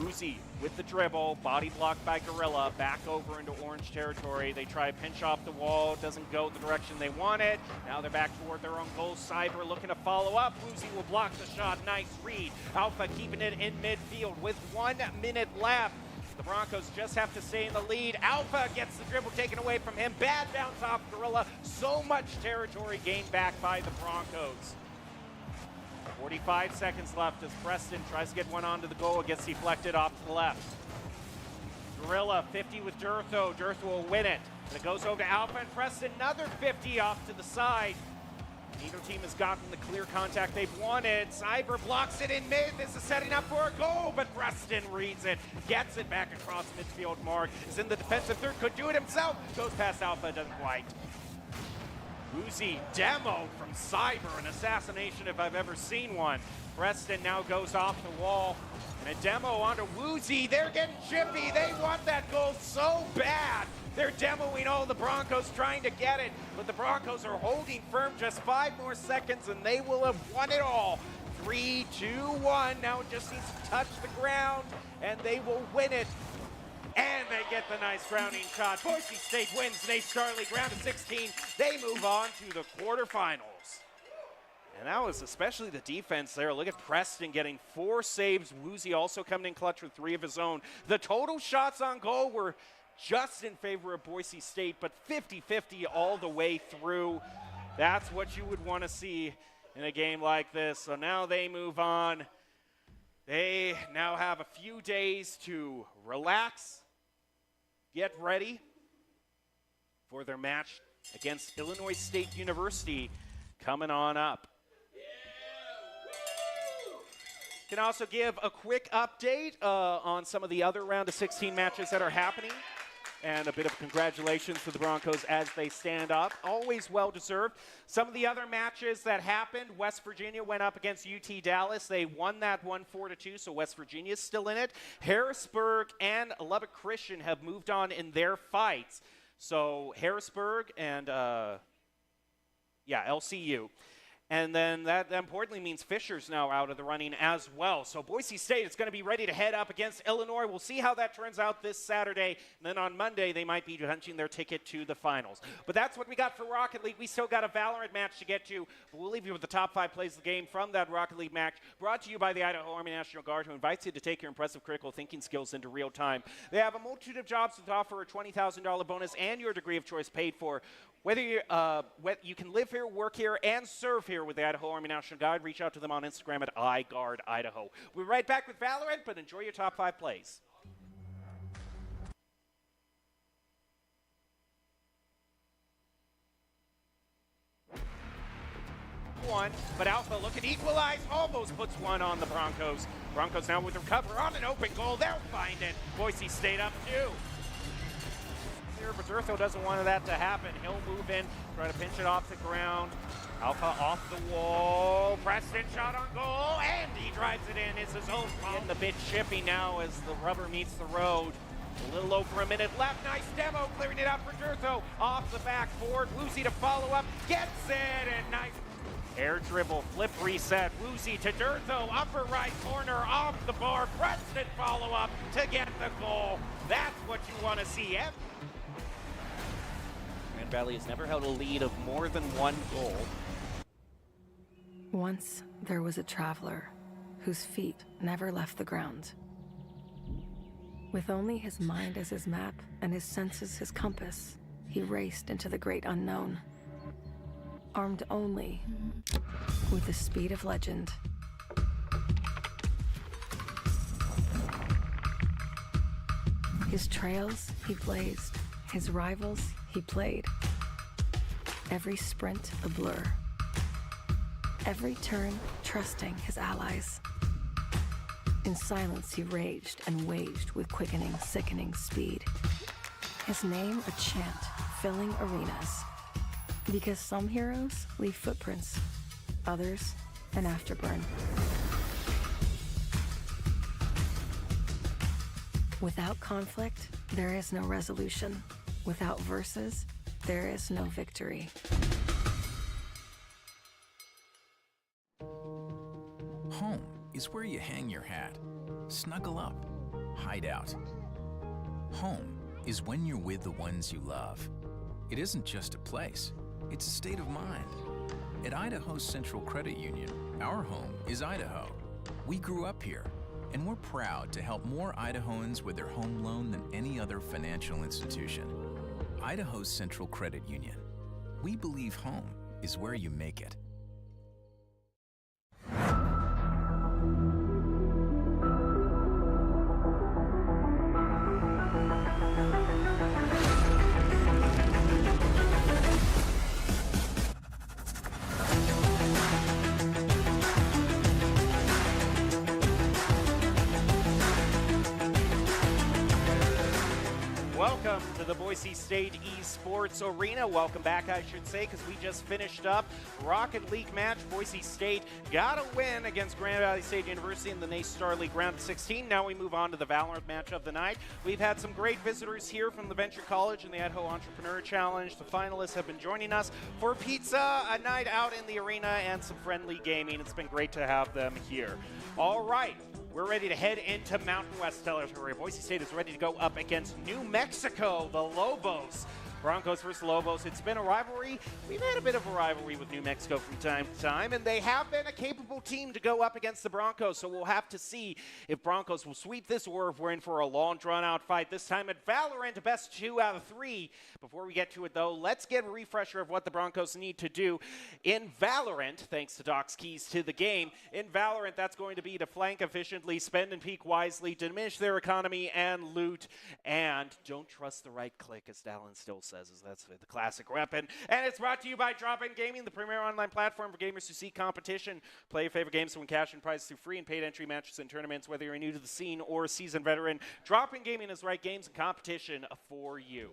Woozy with the dribble, body blocked by Gorilla, back over into orange territory. They try to pinch off the wall, doesn't go the direction they wanted. Now they're back toward their own goal. Cyber looking to follow up. Woozy will block the shot, nice read. Alpha keeping it in midfield with 1 minute left. The Broncos just have to stay in the lead. Alpha gets the dribble taken away from him. Bad bounce off Gorilla. So much territory gained back by the Broncos. 45 seconds left as Preston tries to get one onto the goal. It gets deflected off to the left. Gorilla 50 with Durtho. Durtho will win it. And it goes over to Alpha and Preston. Another 50 off to the side. Neither team has gotten the clear contact they've wanted. Cyber blocks it in mid. This is setting up for a goal, but Preston reads it. Gets it back across midfield mark. Is in the defensive third. Could do it himself. Goes past Alpha. Doesn't quite. Woozy demo from Cyber, an assassination if I've ever seen one. Preston now goes off the wall, and a demo onto Woozy. They're getting chippy. They want that goal so bad. They're demoing all the Broncos trying to get it, but the Broncos are holding firm. Just 5 more seconds, and they will have won it all. 3, 2, 1. Now it just needs to touch the ground, and they will win it. And they get the nice grounding shot. Boise State wins NACE Star League round of 16. They move on to the quarterfinals. And that was especially the defense there. Look at Preston getting 4 saves. Woozy also coming in clutch with 3 of his own. The total shots on goal were just in favor of Boise State, but 50-50 all the way through. That's what you would want to see in a game like this. So now they move on. They now have a few days to relax, get ready for their match against Illinois State University coming on up. Can also give a quick update on some of the other round of 16 matches that are happening. And a bit of congratulations to the Broncos as they stand up. Always well-deserved. Some of the other matches that happened, West Virginia went up against UT Dallas. They won that one 4-2, so West Virginia's still in it. Harrisburg and Lubbock Christian have moved on in their fights. So Harrisburg and, LCU. And then that importantly means Fisher's now out of the running as well. So Boise State is going to be ready to head up against Illinois. We'll see how that turns out this Saturday. And then on Monday, they might be hunching their ticket to the finals. But that's what we got for Rocket League. We still got a Valorant match to get to. But we'll leave you with the top 5 plays of the game from that Rocket League match, brought to you by the Idaho Army National Guard, who invites you to take your impressive critical thinking skills into real time. They have a multitude of jobs to offer a $20,000 bonus and your degree of choice paid for. Whether you can live here, work here, and serve here with the Idaho Army National Guard, reach out to them on Instagram at iGuardIdaho. We'll be right back with Valorant, but enjoy your top 5 plays. One, but Alpha looking to equalize, almost puts one on the Broncos. Broncos now with their cover on an open goal. They'll find it. Boise State up 2. But Durtho doesn't want that to happen. He'll move in, try to pinch it off the ground. Alpha off the wall. Preston shot on goal, and he drives it in. It's his own fault. Getting a bit chippy now as the rubber meets the road. A little over a minute left. Nice demo, clearing it out for Durtho. Off the backboard. Woozy to follow up. Gets it, and nice. Air dribble, flip reset. Woozy to Durtho. Upper right corner, off the bar. Preston follow up to get the goal. That's what you want to see. Grand Valley has never held a lead of more than 1 goal. Once there was a traveler whose feet never left the ground. With only his mind as his map and his senses his compass, he raced into the great unknown. Armed only with the speed of legend. His trails he blazed, his rivals he played. Every sprint a blur. Every turn trusting his allies. In silence he raged and waged with quickening, sickening speed. His name a chant filling arenas. Because some heroes leave footprints, others an afterburn. Without conflict, there is no resolution. Without verses, there is no victory. Home is where you hang your hat, snuggle up, hide out. Home is when you're with the ones you love. It isn't just a place, it's a state of mind. At Idaho Central Credit Union, our home is Idaho. We grew up here, and we're proud to help more Idahoans with their home loan than any other financial institution. Idaho Central Credit Union. We believe home is where you make it. Welcome to the Boise State Esports Arena. Welcome back, I should say, because we just finished up Rocket League match. Boise State got a win against Grand Valley State University in the NACE Star League round of 16. Now we move on to the Valorant match of the night. We've had some great visitors here from the Venture College and the Idaho Entrepreneur Challenge. The finalists have been joining us for pizza, a night out in the arena, and some friendly gaming. It's been great to have them here. All right. We're ready to head into Mountain West territory. Boise State is ready to go up against New Mexico, the Lobos. Broncos versus Lobos. It's been a rivalry. We've had a bit of a rivalry with New Mexico from time to time, and they have been a capable team to go up against the Broncos, so we'll have to see if Broncos will sweep this or if we're in for a long, drawn-out fight. This time at Valorant, best 2 out of 3. Before we get to it, though, let's get a refresher of what the Broncos need to do in Valorant, thanks to Doc's keys to the game. In Valorant, that's going to be to flank efficiently, spend and peek wisely, diminish their economy and loot, and don't trust the right click, as Dallin still says. That's the classic weapon. And it's brought to you by Drop-In Gaming, the premier online platform for gamers who seek competition. Play your favorite games to win cash and prizes through free and paid entry matches and tournaments, whether you're new to the scene or a seasoned veteran. Drop-In Gaming is the right games and competition for you.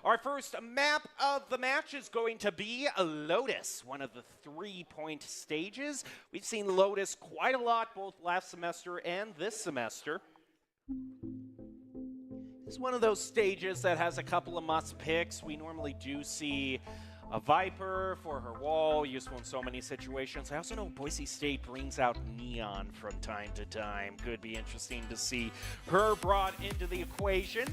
Our first map of the match is going to be Lotus, one of the 3-point stages. We've seen Lotus quite a lot both last semester and this semester. It's one of those stages that has a couple of must picks. We normally do see a Viper for her wall, useful in so many situations. I also know Boise State brings out Neon from time to time. Could be interesting to see her brought into the equation.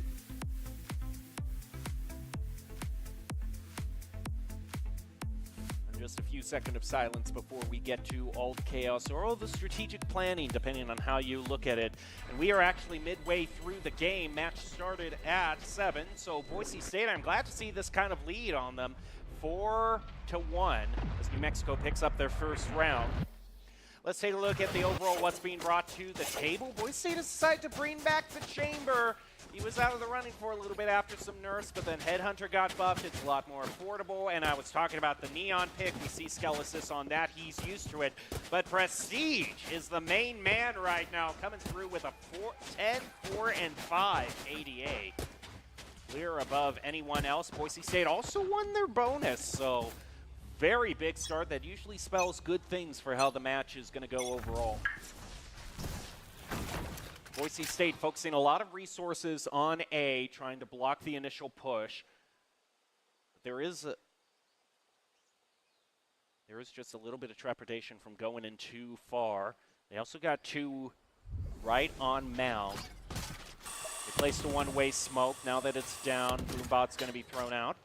Just a few seconds of silence before we get to all the chaos or all the strategic planning, depending on how you look at it. And we are actually midway through the game. Match started at 7, so Boise State, I'm glad to see this kind of lead on them, 4-1, as New Mexico picks up their first round. Let's take a look at the overall what's being brought to the table. Boise State has decided to bring back the Chamber. He was out of the running for a little bit after some nerfs, but then Headhunter got buffed. It's a lot more affordable, and I was talking about the Neon pick. We see Skelesis on that. He's used to it. But Prestige is the main man right now, coming through with a 10, 4, and 5 ADA. Clear above anyone else. Boise State also won their bonus, so very big start. That usually spells good things for how the match is going to go overall. Boise State focusing a lot of resources on A, trying to block the initial push. There is just a little bit of trepidation from going in too far. They also got 2 right on Mound. They placed a one-way smoke. Now that it's down, Boombot's going to be thrown out.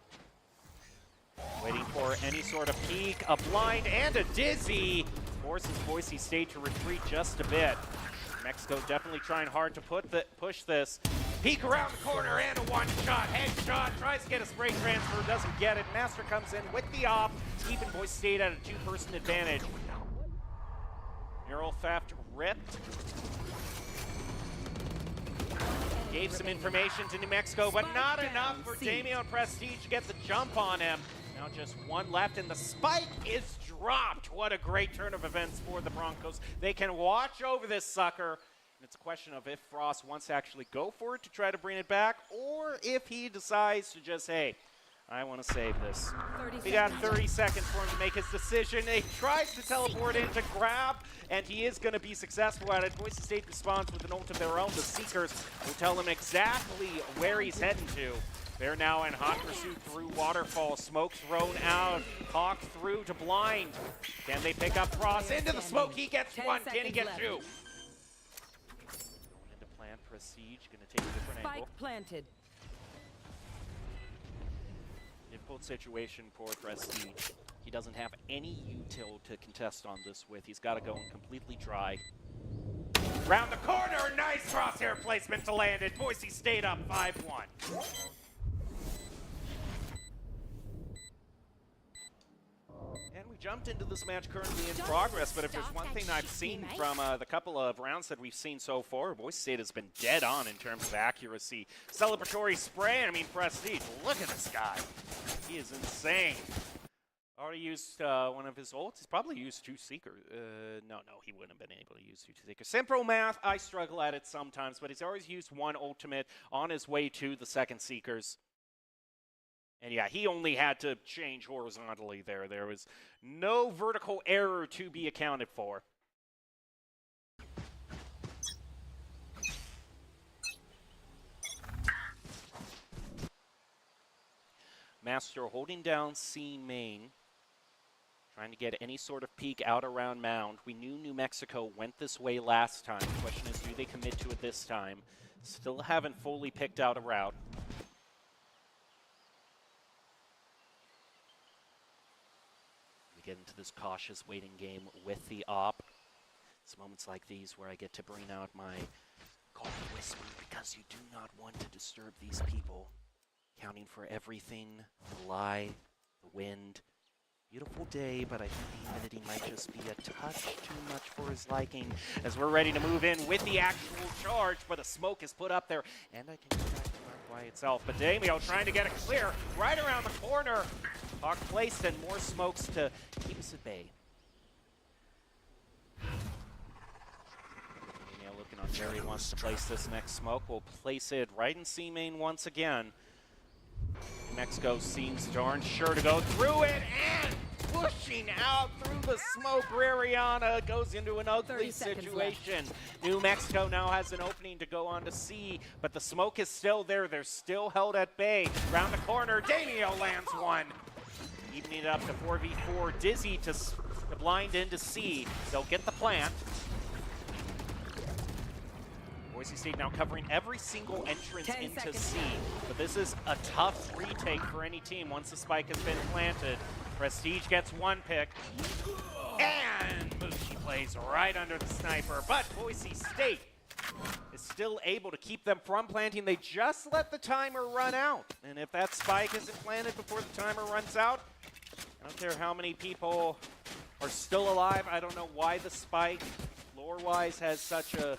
Waiting for any sort of peek, a blind, and a dizzy. Forces Boise State to retreat just a bit. Mexico definitely trying hard to push this. Peek around the corner and a one-shot. Headshot, tries to get a spray transfer, doesn't get it. Master comes in with the op, keeping Boise State at a 2-person advantage. Mural theft ripped. Gave some information to New Mexico, but not enough for Damien Prestige to get the jump on him. Now just 1 left, and the spike is dropped. What a great turn of events for the Broncos. They can watch over this sucker. And it's a question of if Frost wants to actually go for it to try to bring it back, or if he decides to just, hey, I want to save this. He got 30 seconds for him to make his decision. He tries to teleport in to grab, and he is going to be successful at it. Boise State responds with an ult of their own. The Seekers will tell him exactly where he's heading to. They're now in hot pursuit through Waterfall. Smoke thrown out. Hawk through to Blind. Can they pick up Frost? Into the smoke. He gets 1. Can he get 2? Going into plan. Prestige. Going to take a different angle. Spike planted. Difficult situation for Prestige. He doesn't have any util to contest on this with. He's got to go in completely dry. Round the corner. Nice crosshair placement to land it. Boise State up 5-1. And we jumped into this match currently in progress, but if there's one thing I've seen from the couple of rounds that we've seen so far, Boise State has been dead on in terms of accuracy. Celebratory spray, I mean Prestige, look at this guy. He is insane. Already used one of his ults. He's probably used 2 Seekers. No, he wouldn't have been able to use 2 Seekers. Simple math, I struggle at it sometimes, but he's always used 1 ultimate on his way to the 2nd Seekers. And yeah, he only had to change horizontally there. There was no vertical error to be accounted for. Master holding down C main. Trying to get any sort of peek out around Mound. We knew New Mexico went this way last time. The question is, do they commit to it this time? Still haven't fully picked out a route. We get into this cautious waiting game with the op. It's moments like these where I get to bring out my cold whisper, because you do not want to disturb these people. Counting for everything, the lie, the wind. Beautiful day, but I think the humidity might just be a touch too much for his liking as we're ready to move in with the actual charge, but a smoke is put up there, and I can get back to Mark by itself. But Damio trying to get it clear right around the corner. Hawk placed and more smokes to keep us at bay. Damio looking on where he wants to place this next smoke. We'll place it right in C main once again. New Mexico seems darn sure to go through it, and pushing out through the smoke. Rariana goes into an ugly situation. New Mexico now has an opening to go on to C, but the smoke is still there. They're still held at bay. Round the corner, Damio lands one. Evening it up to 4v4. Dizzy to blind into C. They'll get the plant. Boise State now covering every single entrance into C. But this is a tough retake for any team once the spike has been planted. Prestige gets 1 pick. And Mushi plays right under the sniper. But Boise State is still able to keep them from planting. They just let the timer run out. And if that spike isn't planted before the timer runs out, I don't care how many people are still alive. I don't know why the spike, lore-wise, has such a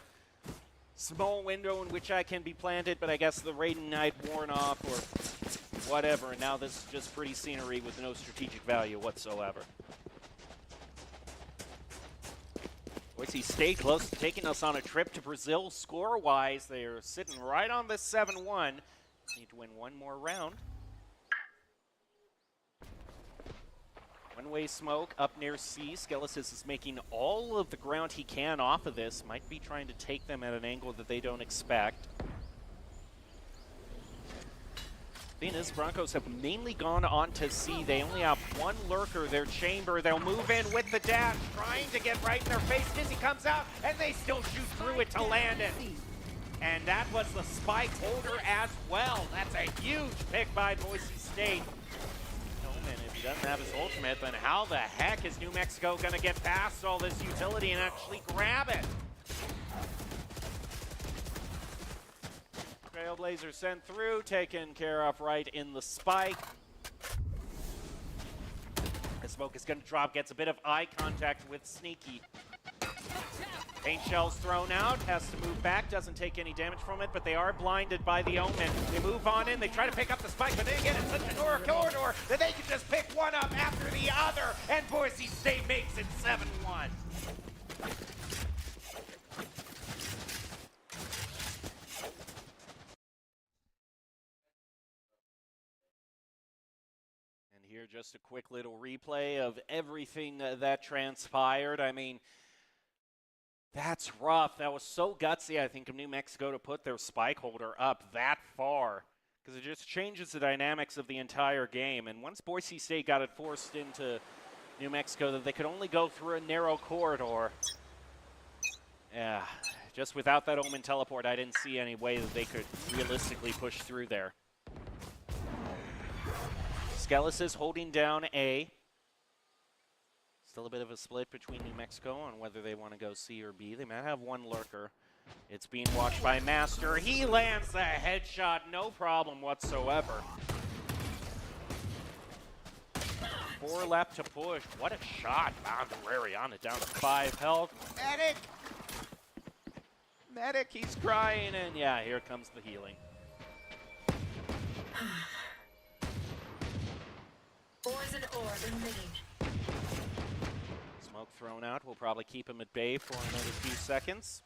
small window in which I can be planted, but I guess the Raiden Knight worn off or whatever, and now this is just pretty scenery with no strategic value whatsoever. Boise State close to taking us on a trip to Brazil score-wise. They are sitting right on this 7-1. Need to win one more round. One-way smoke up near C. Skelesis is making all of the ground he can off of this. Might be trying to take them at an angle that they don't expect. Thing is, Broncos have mainly gone on to C. They only have 1 lurker, their chamber. They'll move in with the dash, trying to get right in their face. Dizzy comes out, and they still shoot through it to land it. And that was the spike holder as well. That's a huge pick by Boise State. If he doesn't have his ultimate, then how the heck is New Mexico going to get past all this utility and actually grab it? Trailblazer sent through, taken care of right in the spike. The smoke is going to drop, gets a bit of eye contact with Sneaky. Paint shell's thrown out, has to move back, doesn't take any damage from it, but they are blinded by the Omen. They move on in, they try to pick up the spike, but they get in such a corridor that they can just pick one up after the other, and Boise State makes it 7-1. And here just a quick little replay of everything that transpired. I mean, that's rough. That was so gutsy, I think, of New Mexico to put their spike holder up that far, because it just changes the dynamics of the entire game. And once Boise State got it forced into New Mexico that they could only go through a narrow corridor, yeah, just without that Omen teleport, I didn't see any way that they could realistically push through there. Skelesis holding down A. Still a bit of a split between New Mexico on whether they want to go C or B. They might have 1 lurker. It's being watched by Master. He lands the headshot, no problem whatsoever. 4 left to push. What a shot. Bound to Rariana down to 5 health. Medic! Medic, he's crying, and yeah, here comes the healing. Poison orb emitting. Smoke thrown out. We'll probably keep him at bay for another few seconds.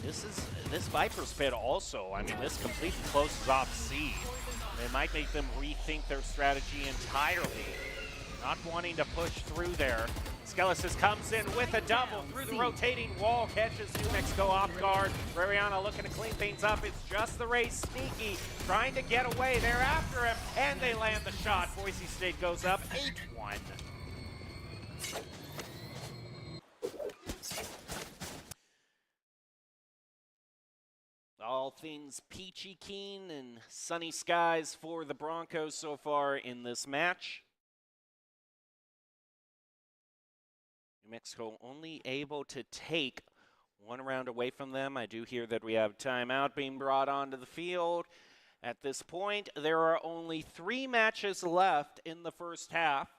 This Viper's Pit also, I mean, this completely closes off C. It might make them rethink their strategy entirely. Not wanting to push through there. Skelesis comes in with a double through the rotating wall, catches New Mexico off guard. Rariana looking to clean things up. It's just the race. Sneaky trying to get away. They're after him, and they land the shot. Boise State goes up 8-1. All things peachy keen and sunny skies for the Broncos so far in this match. New Mexico only able to take one round away from them. I do hear that we have timeout being brought onto the field. At this point, there are only 3 matches left in the first half.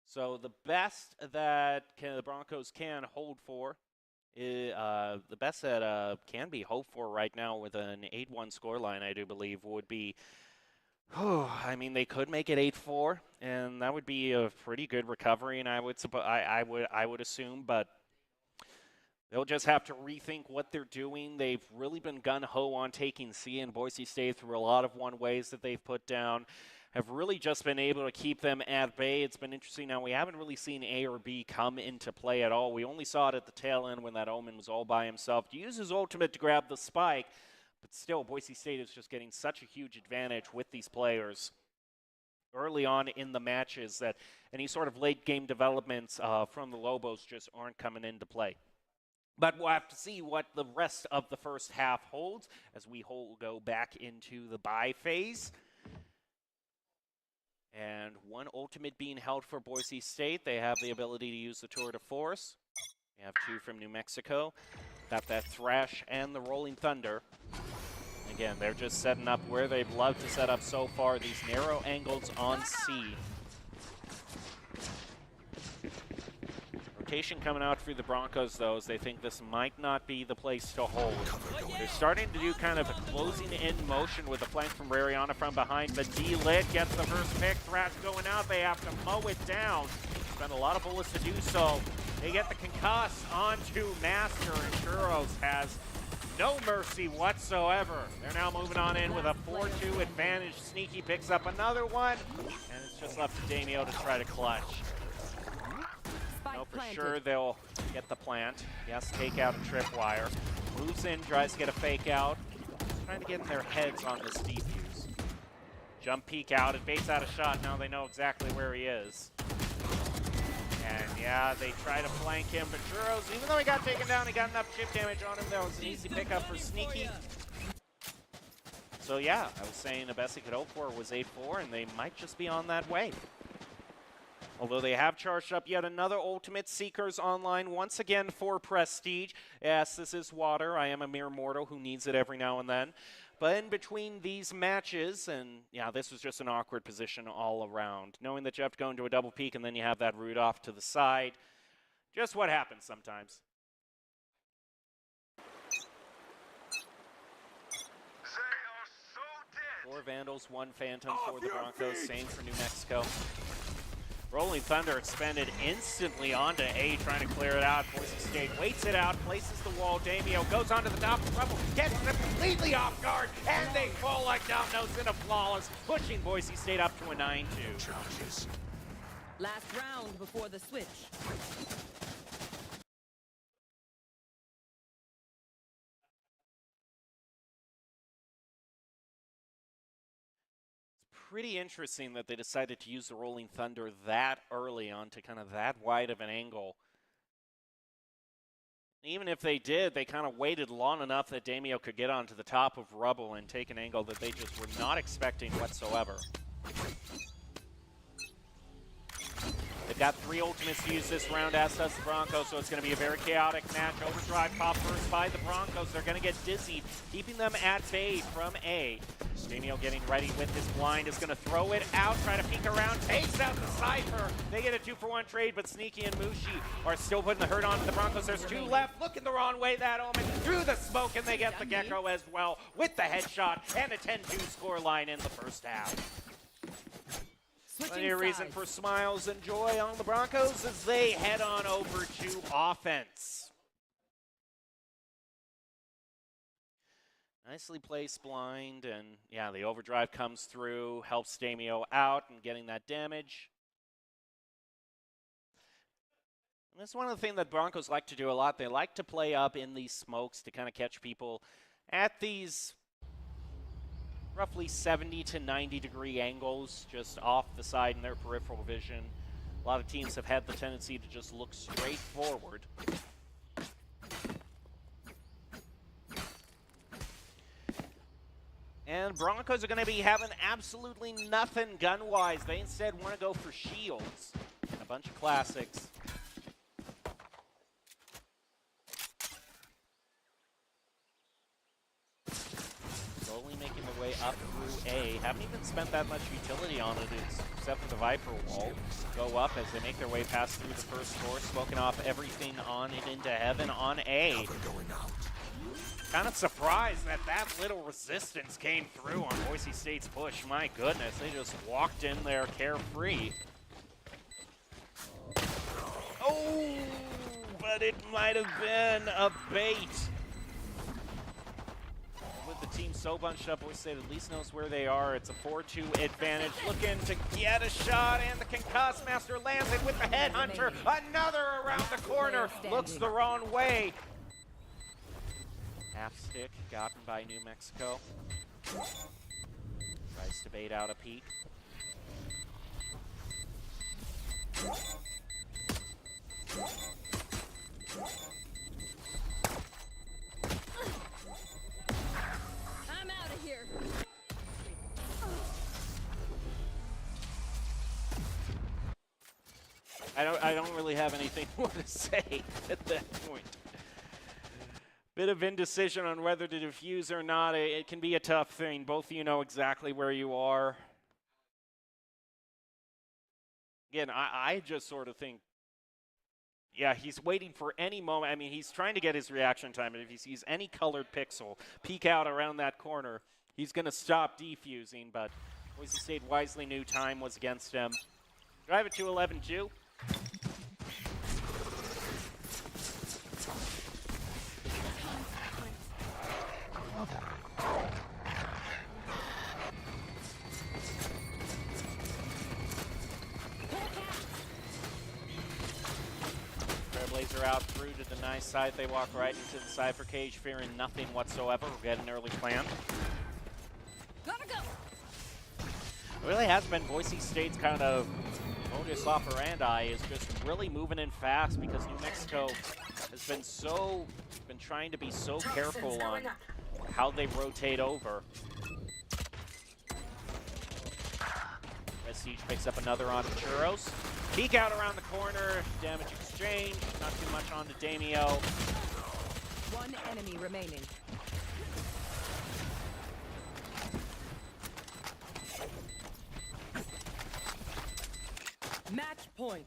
So the best that the Broncos can hold for, the best that can be hoped for right now with an 8-1 scoreline, I do believe, would be, I mean, they could make it 8-4, and that would be a pretty good recovery, and I would assume, but they'll just have to rethink what they're doing. They've really been gung-ho on taking C, and Boise State, through a lot of one-ways that they've put down, have really just been able to keep them at bay. It's been interesting. Now, we haven't really seen A or B come into play at all. We only saw it at the tail end when that Omen was all by himself to use his ultimate to grab the spike. But still, Boise State is just getting such a huge advantage with these players early on in the matches that any sort of late-game developments from the Lobos just aren't coming into play. But we'll have to see what the rest of the first half holds as we go back into the bye phase. And one ultimate being held for Boise State. They have the ability to use the Tour de Force. We have 2 from New Mexico. Got that Thrash and the Rolling Thunder. Again, they're just setting up where they'd love to set up so far, these narrow angles on C. Rotation coming out through the Broncos, though, as they think this might not be the place to hold. They're starting to do kind of a closing-in motion with a flank from Rariana from behind, but D-Lit gets the first pick. Thrash going out. They have to mow it down. Spend a lot of bullets to do so. They get the concuss onto Master, and Churros has no mercy whatsoever. They're now moving on in with a 4-2 advantage. Sneaky picks up another one, and it's just left to Damio to try to clutch. No, for sure they'll get the plant. Yes, take out a tripwire. Moves in, tries to get a fake out. Trying to get in their heads on this defuse. Jump peek out, it baits out a shot. Now they know exactly where he is. And yeah, they try to flank him, but Churros, even though he got taken down, he got enough chip damage on him. That was an easy pickup for Sneaky. So yeah, I was saying the best he could hope for was 8-4, and they might just be on that way. Although they have charged up yet another Ultimate Seekers online, once again for Prestige. Yes, this is water. I am a mere mortal who needs it every now and then. But in between these matches, and yeah, this was just an awkward position all around. Knowing that you have to go into a double peek and then you have that root off to the side. Just what happens sometimes. Four Vandals, 1 Phantom for the Broncos. Same for New Mexico. Rolling Thunder expended instantly onto A, trying to clear it out. Boise State waits it out, places the wall. Damio goes onto the top of Rebel, gets them completely off guard, and they fall like dominoes in a flawless, pushing Boise State up to a 9-2. Last round before the switch. Pretty interesting that they decided to use the Rolling Thunder that early on to kind of that wide of an angle. Even if they did, they kind of waited long enough that Damio could get onto the top of Rubble and take an angle that they just were not expecting whatsoever. They've got 3 ultimates to use this round, as does the Broncos, so it's going to be a very chaotic match. Overdrive pop first by the Broncos. They're going to get dizzied, keeping them at bay from A. Damio getting ready with his blind, is going to throw it out, try to peek around, takes out the Cypher. They get a 2-for-1 trade, but Sneaky and Mushi are still putting the hurt on the Broncos. There's 2 left, looking the wrong way, that Omen, through the smoke, and they get the Gecko as well with the headshot and a 10-2 score line in the first half. Plenty of reason for smiles and joy on the Broncos as they head on over to offense. Nicely placed blind, and yeah, the overdrive comes through, helps Damio out and getting that damage. And that's one of the things that Broncos like to do a lot. They like to play up in these smokes to kind of catch people at these roughly 70 to 90 degree angles, just off the side in their peripheral vision. A lot of teams have had the tendency to just look straight forward. And Broncos are going to be having absolutely nothing gun-wise. They instead want to go for shields and a bunch of classics. Slowly making their way up through A. Haven't even spent that much utility on it except for the Viper wall. Go up as they make their way past through the first floor, smoking off everything on and into heaven on A. Kind of surprised that that little resistance came through on Boise State's push. My goodness, they just walked in there carefree. Oh, but it might have been a bait. With the team so bunched up, Boise State at least knows where they are. It's a 4-2 advantage. Looking to get a shot, and the concussed master lands it with the headhunter. Another around the corner. Looks the wrong way. Half stick gotten by New Mexico. Tries to bait out a peek. I'm out of here. I don't really have anything more to say at that point. Bit of indecision on whether to defuse or not. It can be a tough thing. Both of you know exactly where you are. Again, I just sort of think, yeah, he's waiting for any moment. I mean, he's trying to get his reaction time, and if he sees any colored pixel peek out around that corner, he's going to stop defusing, but Boise State wisely knew time was against him. Drive it to 11-2. Trailblazer out through to the nice side. They walk right into the Cypher cage, fearing nothing whatsoever. We'll get an early plan. Gotta go. It really has been Boise State's kind of modus operandi, is just really moving in fast because New Mexico has been trying to be so careful on how they rotate over. Red Siege picks up another on Churros. Peek out around the corner, damage exchange, not too much on to Damio. One enemy remaining. Match point.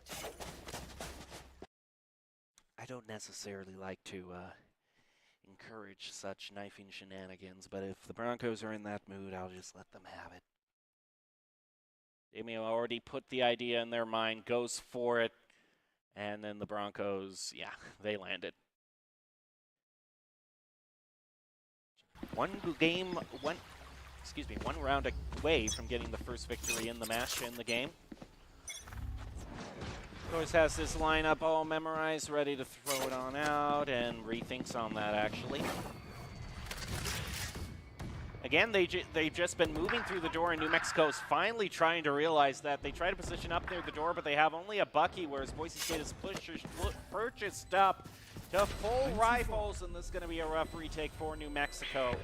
I don't necessarily like to encourage such knifing shenanigans, but if the Broncos are in that mood, I'll just let them have it. Damio already put the idea in their mind, goes for it, and then the Broncos, yeah, they land it. One round away from getting the first victory in the match, in the game. Of course, has this lineup all memorized, ready to throw it on out, and rethinks on that, actually. Again, they've just been moving through the door, and New Mexico's finally trying to realize that. They try to position up near the door, but they have only a Bucky, whereas Boise State has purchased up to full rifles, and this is going to be a rough retake for New Mexico.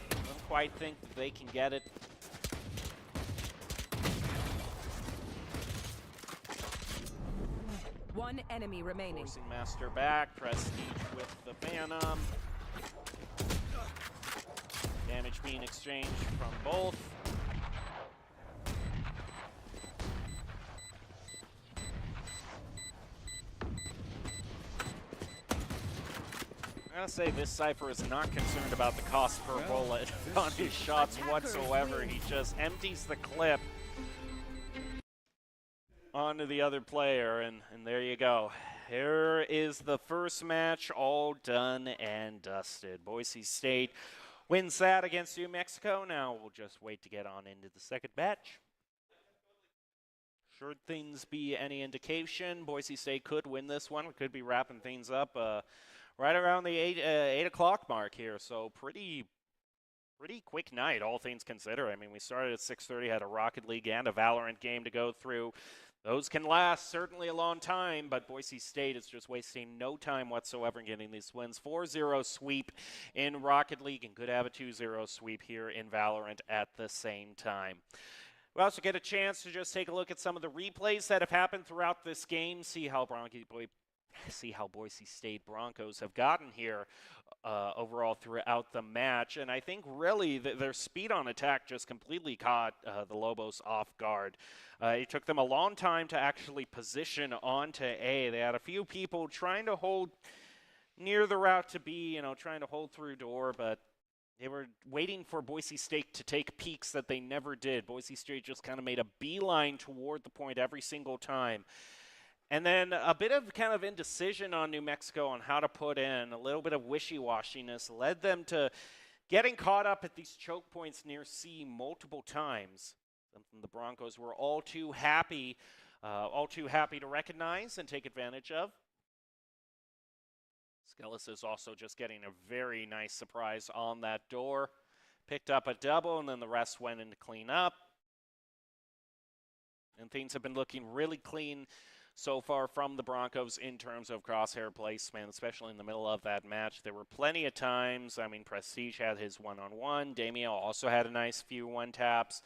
Don't quite think that they can get it. One enemy remaining. Forcing Master back, Prestige with the Phantom. Damage being exchanged from both. I gotta say, this Cypher is not concerned about the cost per bullet on his shots whatsoever. He just empties the clip on to the other player, and there you go. Here is the first match all done and dusted. Boise State wins that against New Mexico. Now we'll just wait to get on into the second match. Should things be any indication, Boise State could win this one. We could be wrapping things up right around the 8 o'clock mark here. So pretty quick night, all things considered. I mean, we started at 6:30, had a Rocket League and a Valorant game to go through. Those can last certainly a long time, but Boise State is just wasting no time whatsoever in getting these wins. 4-0 sweep in Rocket League, and could have a 2-0 sweep here in Valorant at the same time. We also get a chance to just take a look at some of the replays that have happened throughout this game, see how Boise State Broncos have gotten here overall throughout the match. And I think really their speed on attack just completely caught the Lobos off guard. It took them a long time to actually position onto A. They had a few people trying to hold near the route to B, trying to hold through door, but they were waiting for Boise State to take peeks that they never did. Boise State just kind of made a beeline toward the point every single time. And then a bit of kind of indecision on New Mexico on how to put in, a little bit of wishy-washiness led them to getting caught up at these choke points near C multiple times. Something the Broncos were all too happy to recognize and take advantage of. Skellis is also just getting a very nice surprise on that door. Picked up a double, and then the rest went in to clean up. And things have been looking really clean so far from the Broncos in terms of crosshair placement, especially in the middle of that match. There were plenty of times. I mean, Prestige had his one-on-one. Damio also had a nice few one-taps.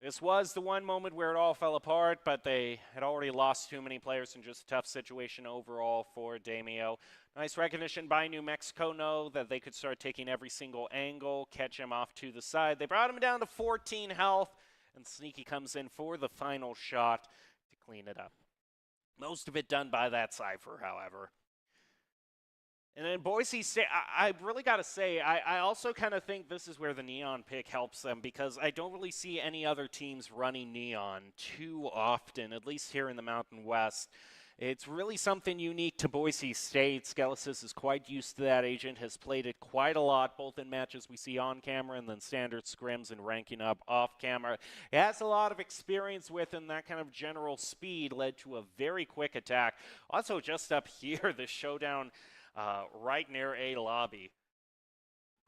This was the one moment where it all fell apart, but they had already lost too many players in just a tough situation overall for Damio. Nice recognition by New Mexico, know that they could start taking every single angle, catch him off to the side. They brought him down to 14 health, and Sneaky comes in for the final shot to clean it up. Most of it done by that Cypher, however. And then Boise State, I really got to say, I also kind of think this is where the Neon pick helps them, because I don't really see any other teams running Neon too often, at least here in the Mountain West. It's really something unique to Boise State. Skelesis is quite used to that. Agent has played it quite a lot, both in matches we see on camera and then standard scrims and ranking up off camera. It has a lot of experience with, and that kind of general speed led to a very quick attack. Also, just up here, the showdown right near A lobby.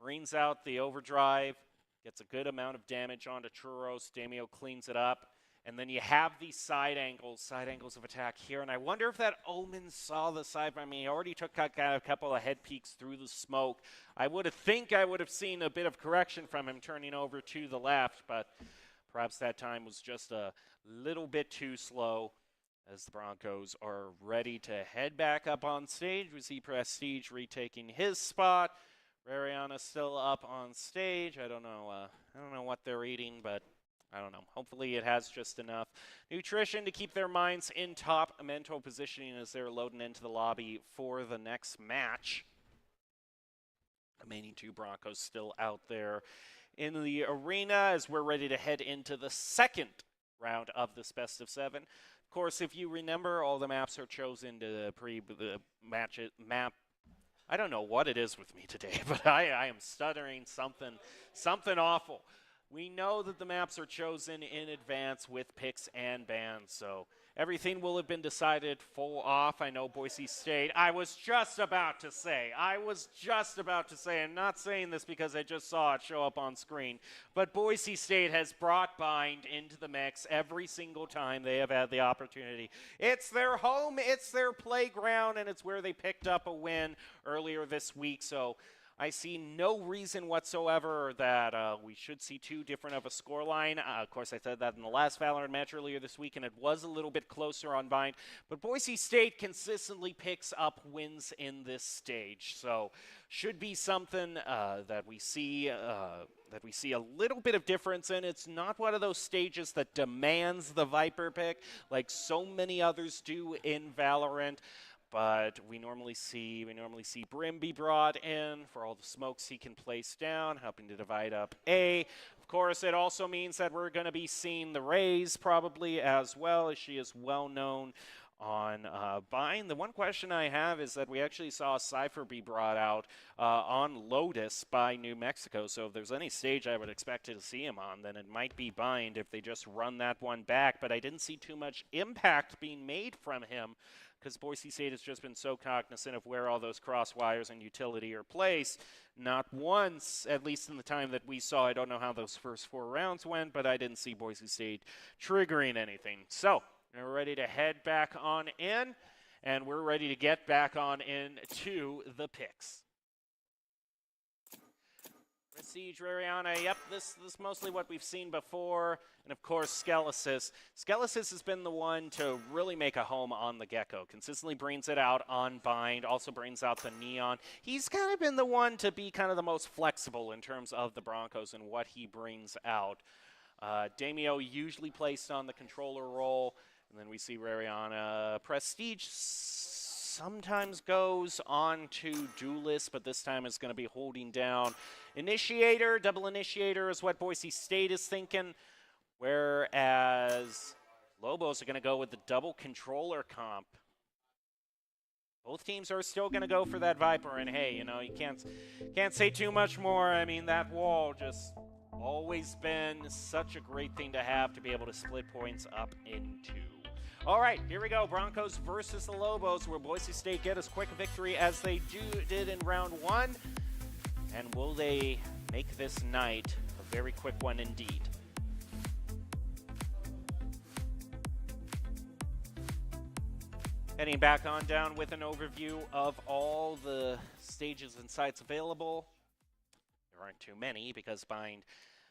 Brings out the overdrive, gets a good amount of damage onto Churros. Damio cleans it up. And then you have these side angles of attack here. And I wonder if that Omen saw the side. I mean, he already took a couple of head peeks through the smoke. I would have seen a bit of correction from him turning over to the left, but perhaps that time was just a little bit too slow as the Broncos are ready to head back up on stage. We see Prestige retaking his spot. Rariana still up on stage. I don't know what they're eating, but I don't know. Hopefully it has just enough nutrition to keep their minds in top mental positioning as they're loading into the lobby for the next match. Remaining two Broncos still out there in the arena as we're ready to head into the second round of this best of 7. Of course, if you remember, all the maps are chosen to map. I don't know what it is with me today, but I am stuttering something awful. We know that the maps are chosen in advance with picks and bans, so everything will have been decided full off. I know Boise State. I was just about to say, I'm not saying this because I just saw it show up on screen, but Boise State has brought Bind into the mix every single time they have had the opportunity. It's their home, it's their playground, and it's where they picked up a win earlier this week, so I see no reason whatsoever that we should see too different of a scoreline. Of course, I said that in the last Valorant match earlier this week, and it was a little bit closer on Bind. But Boise State consistently picks up wins in this stage, so should be something that we see a little bit of difference in. It's not one of those stages that demands the Viper pick like so many others do in Valorant. but we normally see Brim be brought in for all the smokes he can place down, helping to divide up A. Of course, it also means that we're going to be seeing the Rays probably as well, as she is well known on Bind. The one question I have is that we actually saw Cypher be brought out on Lotus by New Mexico, so if there's any stage I would expect to see him on, then it might be Bind if they just run that one back, but I didn't see too much impact being made from him because Boise State has just been so cognizant of where all those cross wires and utility are placed. Not once, at least in the time that we saw, I don't know how those first 4 rounds went, but I didn't see Boise State triggering anything. So, we're ready to head back on in, and we're ready to get back on into the picks. Prestige, Rariana, yep, this is mostly what we've seen before, and of course, Skelesis. Skelesis has been the one to really make a home on the Gecko. Consistently brings it out on Bind, also brings out the Neon. He's kind of been the one to be kind of the most flexible in terms of the Broncos and what he brings out. Damio usually placed on the controller role, and then we see Rariana. Prestige sometimes goes on to Duelist, but this time it's going to be holding down Initiator. Double Initiator is what Boise State is thinking, whereas Lobos are going to go with the double controller comp. Both teams are still going to go for that Viper, and hey, you know, you can't say too much more. I mean, that wall just always been such a great thing to have to be able to split points up into. All right, here we go. Broncos versus the Lobos, where Boise State get as quick a victory as they did in round 1. And will they make this night a very quick one indeed? Heading back on down with an overview of all the stages and sites available. There aren't too many because Bind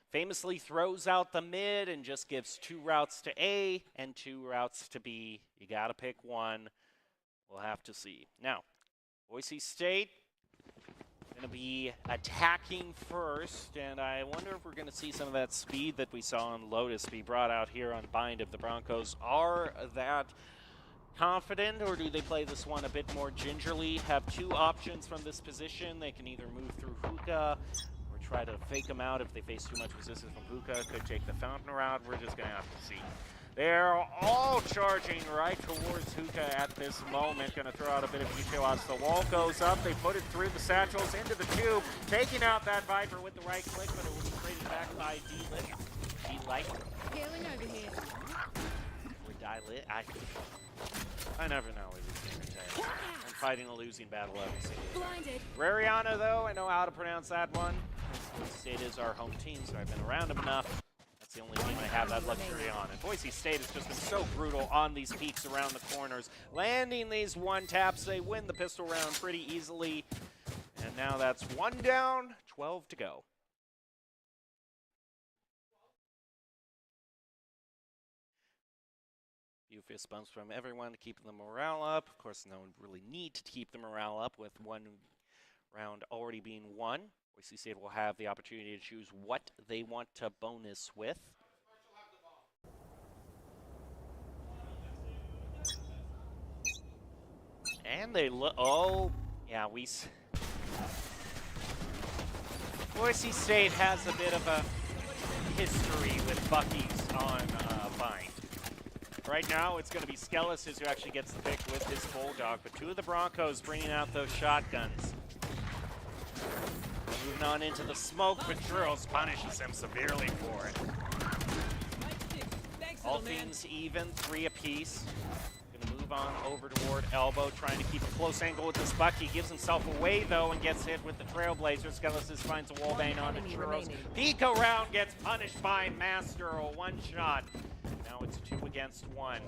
famously throws out the mid and just gives 2 routes to A and 2 routes to B. You got to pick one. We'll have to see. Now, Boise State going to be attacking first, and I wonder if we're going to see some of that speed that we saw on Lotus be brought out here on Bind if the Broncos are that confident, or do they play this one a bit more gingerly? Have 2 options from this position. They can either move through Hookah, try to fake them out if they face too much resistance from Hookah. Could take the Fountain route. We're just going to have to see. They're all charging right towards Hookah at this moment. Going to throw out a bit of detail as the wall goes up. They put it through the satchels into the tube, taking out that Viper with the right click, but it will be traded back by D-Lit. D-Light. Healing over here. Or Die-Lit. I never know what these things are saying. I'm fighting a losing battle every single time. Blinded. Rariana, though, I know how to pronounce that one. Boise State is our home team, so I've been around them enough. That's the only team I have that luxury on. And Boise State has just been so brutal on these peaks around the corners. Landing these 1-taps, they win the pistol round pretty easily. And now that's 1 down, 12 to go. Few fist bumps from everyone to keep the morale up. Of course, no one really need to keep the morale up with 1 round already being won. Boise State will have the opportunity to choose what they want to bonus with. And they look, oh, yeah, Boise State has a bit of a history with Bucky's on Bind. Right now, it's going to be Skelesis who actually gets the pick with his Bulldog, but 2 of the Broncos bringing out those shotguns. Moving on into the smoke, but Drills punishes him severely for it. All things even, 3 apiece. Gonna move on over toward Elbow, trying to keep a close angle with this buck. He gives himself away though and gets hit with the Trailblazer. Skelesis finds a wallbang on the Churros. Pico round gets punished by Master, a 1-shot. Now it's 2 against 1.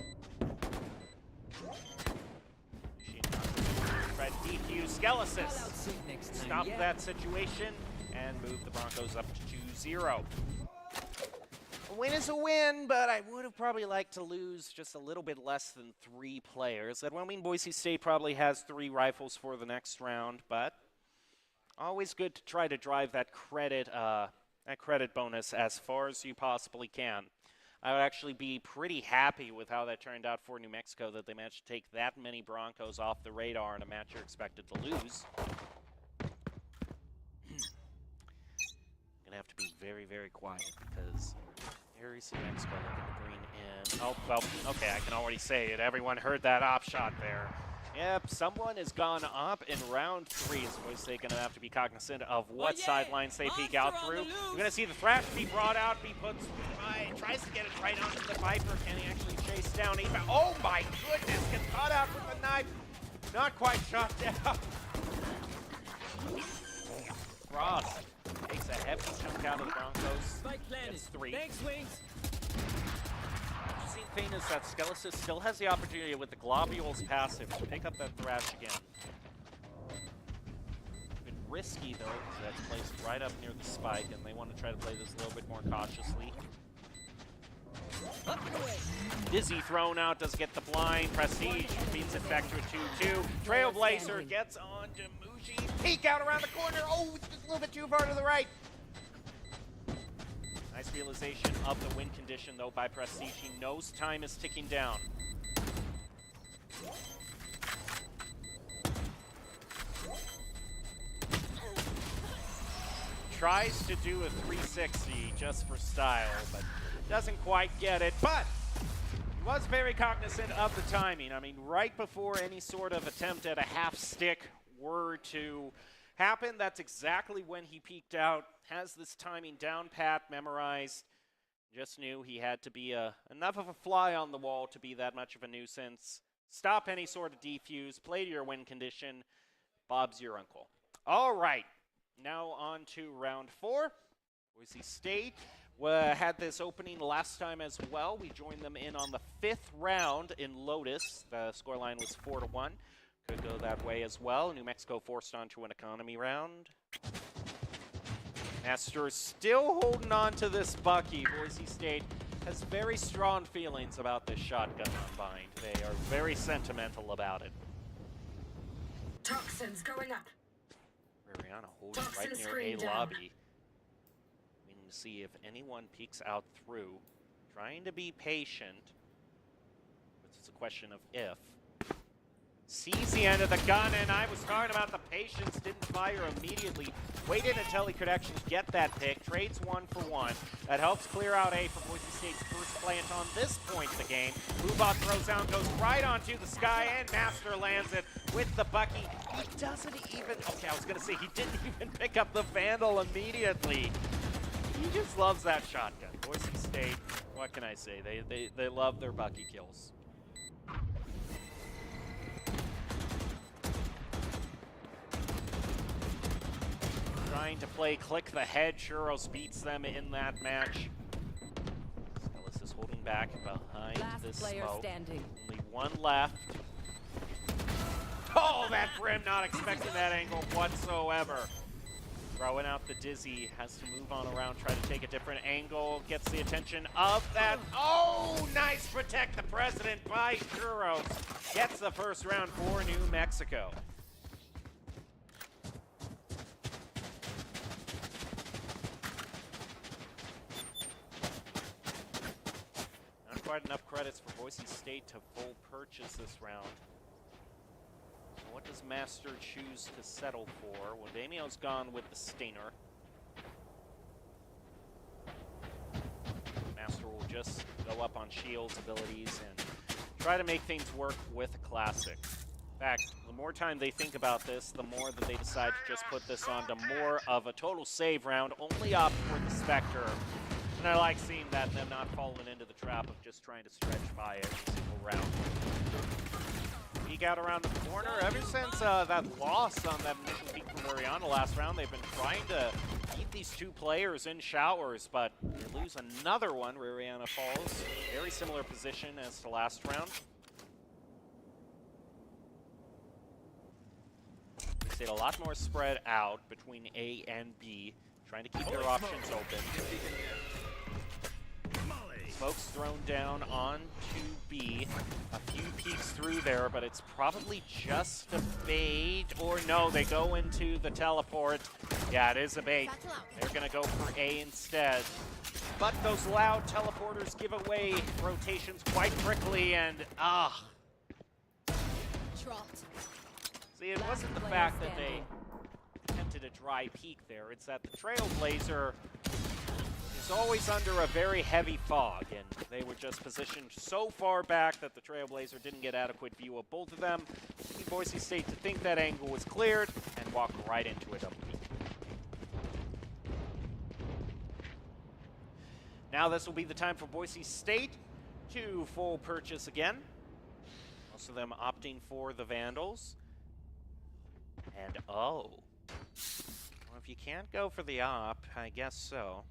Try to defuse Skelesis. Stop that situation and move the Broncos up to 2-0. A win is a win, but I would have probably liked to lose just a little bit less than 3 players. That won't mean Boise State probably has 3 rifles for the next round, but always good to try to drive that credit bonus as far as you possibly can. I would actually be pretty happy with how that turned out for New Mexico, that they managed to take that many Broncos off the radar in a match you're expected to lose. Gonna have to be very, very quiet because here we see Mexico looking to bring in. Oh, well, okay, I can already say it. Everyone heard that op shot there. Yep, someone has gone up in round 3. So they're going to have to be cognizant of what sidelines they peek out through. You're going to see the Thrash be brought out. He tries to get it right onto the Viper. Can he actually chase down? Oh my goodness, gets caught out with the knife. Not quite shot down. Frost takes a heavy chunk out of the Broncos. Gets 3. Thanks, Wings. Interesting thing is that Skelesis still has the opportunity with the Globules passive to pick up that Thrash again. Bit risky though, because that's placed right up near the spike, and they want to try to play this a little bit more cautiously. Up and away. Dizzy thrown out, does get the blind. Prestige beats it back to a 2-2. Trailblazer gets on to Muji. Peek out around the corner. Oh, it's just a little bit too far to the right. Nice realization of the win condition, though, by Prestige. He knows time is ticking down. Tries to do a 360 just for style, but doesn't quite get it. But he was very cognizant of the timing. I mean, right before any sort of attempt at a half stick were to happen, that's exactly when he peeked out. Has this timing down pat, memorized. Just knew he had to be enough of a fly on the wall to be that much of a nuisance. Stop any sort of defuse, play to your win condition. Bob's your uncle. All right, now on to round 4. Boise State had this opening last time as well. We joined them in on the 5th round in Lotus. The scoreline was 4-1. Could go that way as well. New Mexico forced onto an economy round. Master still holding on to this Bucky. Boise State has very strong feelings about this shotgun unbind. They are very sentimental about it. Toxins going up. Rihanna holding right Toxin near screen A down. lobby. Waiting to see if anyone peeks out through. Trying to be patient. It's a question of if. Sees the end of the gun, and I was talking about the patience, didn't fire immediately. Waited until he could actually get that pick. Trades 1 for 1. That helps clear out A for Boise State's first plant on this point of the game. Bubot throws down, goes right onto the sky, and Master lands it with the Bucky. He doesn't even, okay, I was going to say, he didn't even pick up the Vandal immediately. He just loves that shotgun. Boise State, what can I say? They love their Bucky kills. Trying to play click the head. Churros beats them in that match. Skellis is holding back behind this Last player smoke. standing. Only one left. Oh, that Brim not expecting that angle whatsoever. Throwing out the Dizzy, has to move on around, try to take a different angle, gets the attention of that. Oh, nice protect the president by Churros. Gets the first round for New Mexico. Not quite enough credits for Boise State to full purchase this round. What does Master choose to settle for? Well, Damio's gone with the Stinger. Master will just go up on Shield's abilities and try to make things work with a classic. In fact, the more time they think about this, the more that they decide to just put this onto more of a total save round, only opt for the Spectre. And I like seeing that, them not falling into the trap of just trying to stretch by every single round. Peek out around the corner. Ever since that loss on that initial peek from Rihanna last round, they've been trying to keep these two players in showers, but they lose another one. Rihanna falls. Very similar position as to last round. They stayed a lot more spread out between A and B, trying to keep their options open. Smoke's thrown down on to B. A few peeks through there, but it's probably just a bait. Or no, they go into the teleport. Yeah, it is a bait. They're going to go for A instead. But those loud teleporters give away rotations quite quickly, and See, it wasn't the fact that they attempted a dry peek there. It's that the Trailblazer is always under a very heavy fog, and they were just positioned so far back that the Trailblazer didn't get adequate view of both of them, leading Boise State to think that angle was cleared and walk right into a double peek. Now this will be the time for Boise State to full purchase again. Most of them opting for the Vandals. And well, if you can't go for the op, I guess so.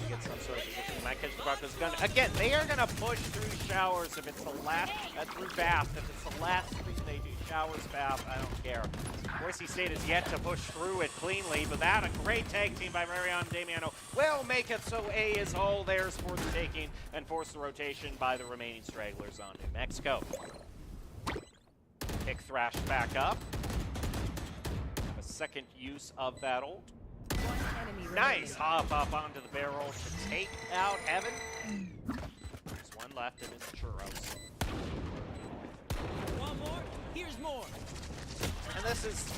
Get some sort of position. Might catch the Broncos gun. Again, they are going to push through showers if it's the last, through bath. If it's the last thing they do, showers, bath, I don't care. Boise State has yet to push through it cleanly, but that a great tag team by Marion and Damiano will make it so A is all theirs for the taking and force the rotation by the remaining stragglers on New Mexico. Pick thrashed back up. A second use of that ult. Nice hop up onto the barrel to take out Evan. There's one left and it's Churros. Want more? Here's more. And this is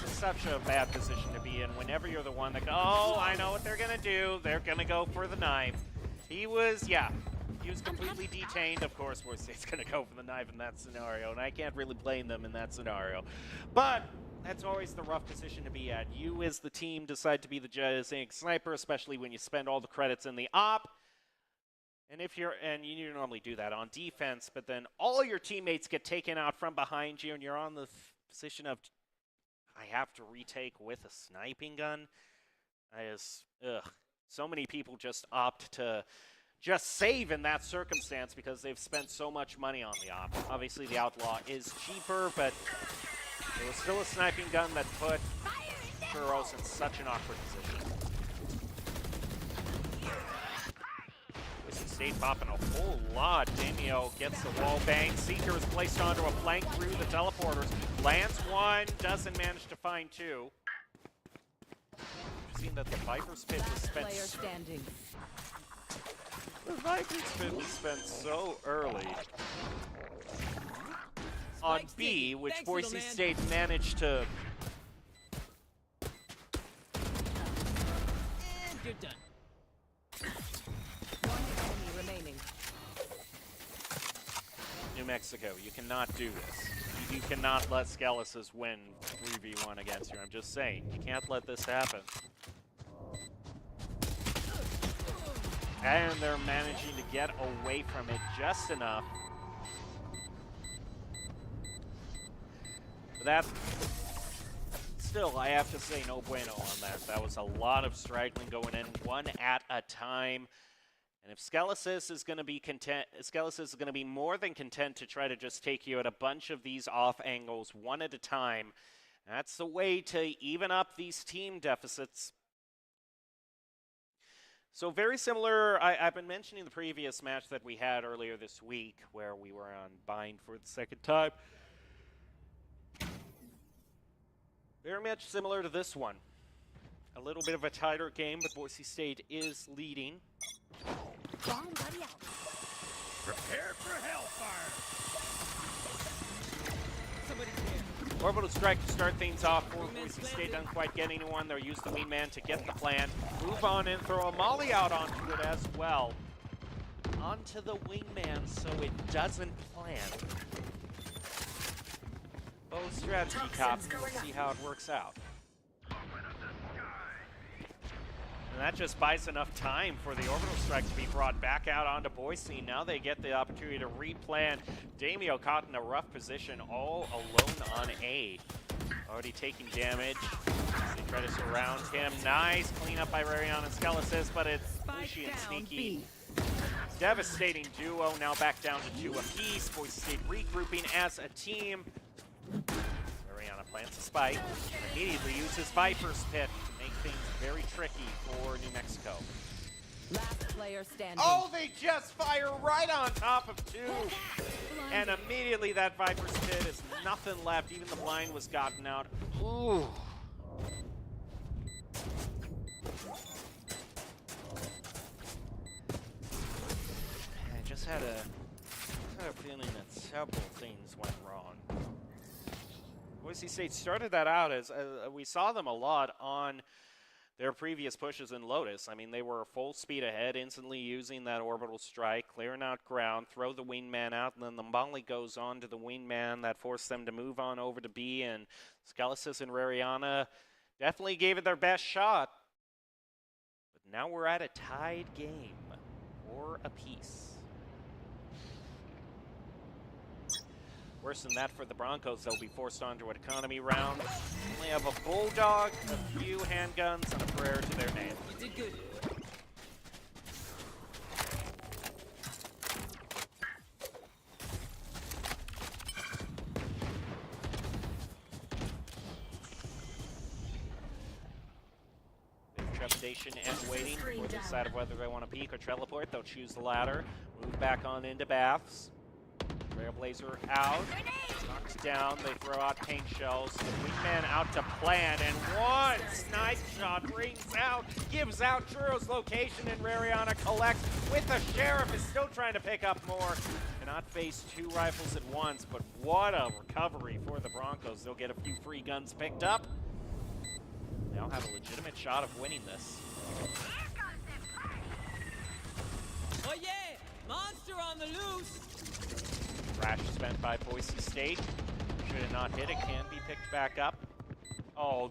such a bad position to be in whenever you're the one that goes, oh, I know what they're going to do. They're going to go for the knife. He was completely detained. Of course, Boise State's going to go for the knife in that scenario, and I can't really blame them in that scenario. But that's always the rough position to be at. You as the team decide to be the designated sniper, especially when you spend all the credits in the op. And you normally do that on defense, but then all your teammates get taken out from behind you, and you're on the position of, I have to retake with a sniping gun. So many people just opt to just save in that circumstance because they've spent so much money on the op. Obviously, the Outlaw is cheaper, but it was still a sniping gun that put Churros in such an awkward position. Boise State popping a whole lot. Damio gets the wall bang. Seeker is placed onto a flank through the teleporters. Lands one, doesn't manage to find two. You've seen that the Viper's Pit was spent. Player standing. The Viper's Pit was spent so early on B, which Thanks, Boise little man. State managed to. And you're done. One enemy remaining. New Mexico, you cannot do this. You cannot let Skeletons win 3v1 against you. I'm just saying, you can't let this happen. And they're managing to get away from it just enough. But that, still, I have to say no bueno on that. That was a lot of straggling going in, one at a time. And if Skelesis is going to be content, Skelesis is going to be more than content to try to just take you at a bunch of these off angles one at a time. That's the way to even up these team deficits. So very similar, I've been mentioning the previous match that we had earlier this week where we were on bind for the second time. Very much similar to this one. A little bit of a tighter game, but Boise State is leading. Prepare for hellfire. Somebody's here. Orbital strike to start things off for Boise State. Doesn't quite get anyone. They'll use the wingman to get the plant. Move on and throw a molly out onto it as well. Onto the wingman so it doesn't plant. Both strategy cops. We'll see how it works out. And that just buys enough time for the orbital strike to be brought back out onto Boise. Now they get the opportunity to replan. Damio caught in a rough position all alone on A. Already taking damage. They try to surround him. Nice cleanup by Rarion and Skelesis, but it's pushy and sneaky. Devastating duo, now back down to 2 apiece. Boise State regrouping as a team. Mariana plants a spike and immediately uses Viper's Pit to make things very tricky for New Mexico. Last player standing. Oh, they just fire right on top of 2. And immediately that Viper's pit is nothing left. Even the blind was gotten out. Ooh. I just had a feeling that several things went wrong. Boise State started that out as we saw them a lot on their previous pushes in Lotus. I mean, they were full speed ahead, instantly using that orbital strike, clearing out ground, throw the wingman out, and then the volley goes on to the wingman that forced them to move on over to B, and Scalasis and Rariana definitely gave it their best shot. But now we're at a tied game, 4 apiece. Worse than that for the Broncos, they'll be forced onto an economy round. Only have a bulldog, a few handguns, and a prayer to their name. You did good. There's trepidation and waiting for the decide of whether they want to peek or teleport. They'll choose the latter. Move back on into baths. Trailblazer out, knocks down, they throw out paint shells, the wingman out to plan, and one snipe shot rings out, gives out Churro's location, and Rariana collects with the Sheriff is still trying to pick up more. Cannot face 2 rifles at once, but what a recovery for the Broncos. They'll get a few free guns picked up. They'll have a legitimate shot of winning this. Oh yeah! Monster on the loose! Crash spent by Boise State. Should have not hit it. Can be picked back up. Oh,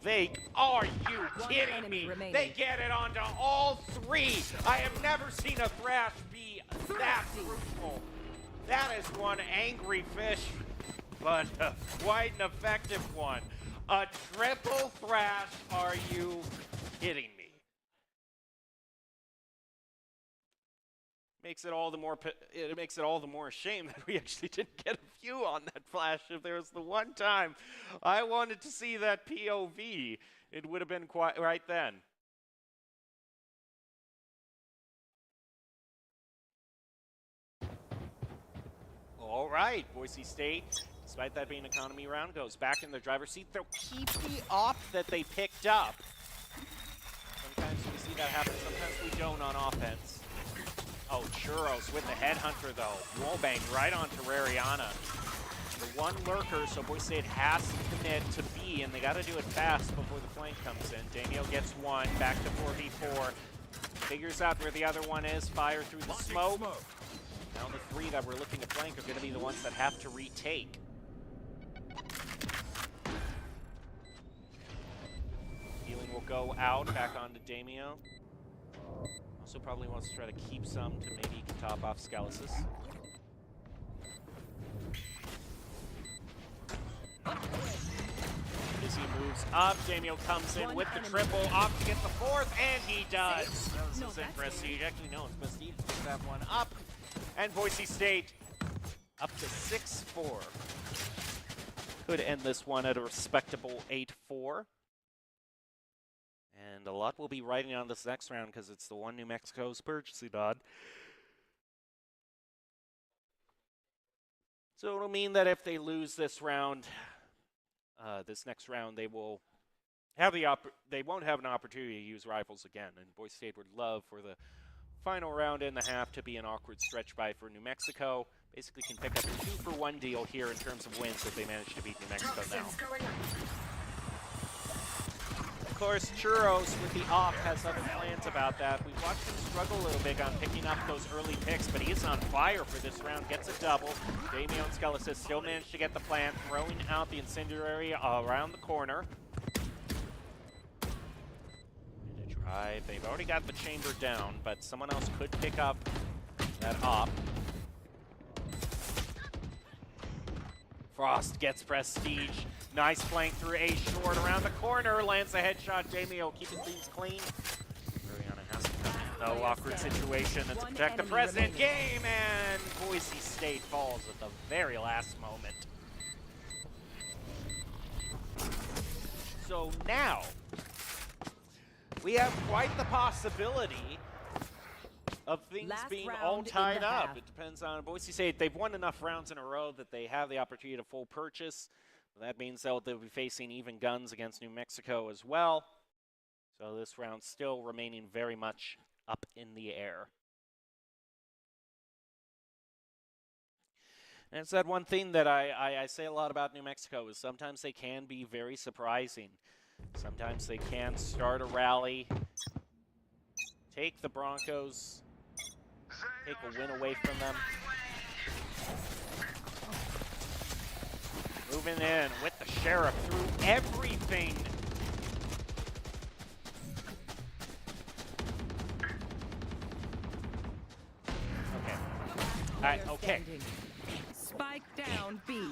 are you kidding me? remaining. They get it onto all 3. I have never seen a Thrash be that fruitful. That is one angry fish, but quite an effective one. A triple Thrash, are you kidding me? Makes it all the more a shame that we actually didn't get a few on that flash. If there was the one time I wanted to see that POV, it would have been quite right then. All right, Boise State, despite that being an economy round, goes back in the driver's seat. They'll keep the op that they picked up. Sometimes we see that happen, sometimes we don't on offense. Oh, Churros with the headhunter, though. Wallbang right onto Rariana. The one lurker, so Boise State has to commit to B, and they got to do it fast before the flank comes in. Daniel gets 1, back to 4v4. Figures out where the other one is, fire through the smoke. Now the 3 that we're looking to flank are going to be the ones that have to retake. Healing will go out, back onto Damio. Also probably wants to try to keep some to maybe he can top off Scalasis. As he moves up, Damio comes in with the triple, off to get the 4th, and he does. This is in Prestige. Actually, no, it's Prestige. Picks that one up. And Boise State up to 6-4. Could end this one at a respectable 8-4. And a lot will be riding on this next round because it's the one New Mexico's purchasing on. So it'll mean that if they lose this round, this next round, they will have they won't have an opportunity to use rifles again. And Boise State would love for the final round and a half to be an awkward stretch by for New Mexico. Basically can pick up a 2-for-1 deal here in terms of wins if they manage to beat New Mexico now. Of course, Churros with the op has other plans about that. We've watched him struggle a little bit on picking up those early picks, but he is on fire for this round. Gets a double. Damien Scalasis still managed to get the plant, throwing out the incendiary around the corner. And a drive. They've already got the chamber down, but someone else could pick up that op. Frost gets Prestige. Nice flank through A short around the corner. Lands a headshot. Damio keeping things clean. Rariana has to come in. No awkward situation. And to protect the president game. And Boise State falls at the very last moment. So now we have quite the possibility of things Last being round all in the tied up. half. It depends on Boise State. They've won enough rounds in a row that they have the opportunity to full purchase. That means they'll be facing even guns against New Mexico as well. So this round still remaining very much up in the air. And it's that one thing that I say a lot about New Mexico is sometimes they can be very surprising. Sometimes they can start a rally, take the Broncos, take a win away from them. Moving in with the Sheriff through everything. Okay. All right, okay. Standing. Spike down B.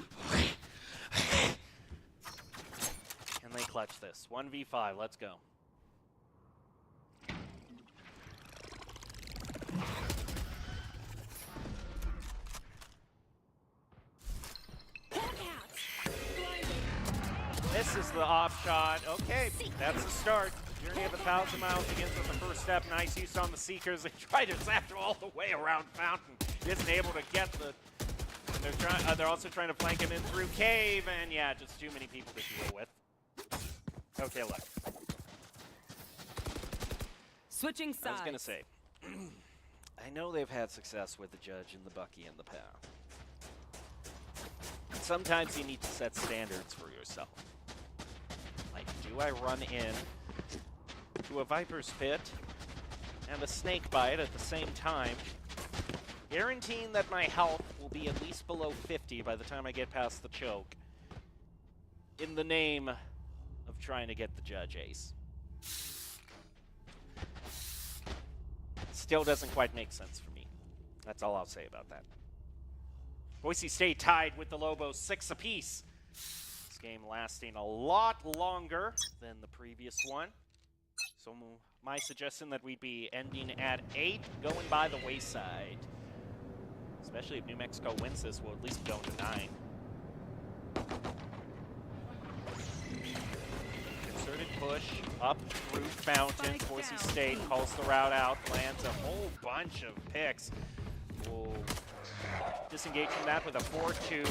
Can they clutch this? 1v5, let's go. This is the off shot. Okay, that's the start. Journey of 1,000 miles begins with the first step. Nice use on the Seekers. They try to zap all the way around Fountain. Isn't able to get the... They're also trying to flank him in through Cave, and yeah, just too many people to deal with. Okay, look. Switching sides. I was gonna say, I know they've had success with the Judge and the Bucky in the past. Sometimes you need to set standards for yourself. Like, do I run in to a Viper's Pit and a Snake Bite at the same time, guaranteeing that my health will be at least below 50 by the time I get past the choke, in the name of trying to get the Judge ace? Still doesn't quite make sense for me. That's all I'll say about that. Boise State tied with the Lobos 6 apiece. This game lasting a lot longer than the previous one. So my suggestion that we'd be ending at 8, going by the wayside. Especially if New Mexico wins this, we'll at least go to 9. Concerted push up through Fountain. Boise State calls the route out, lands a whole bunch of picks. We'll disengage from that with a 4-2.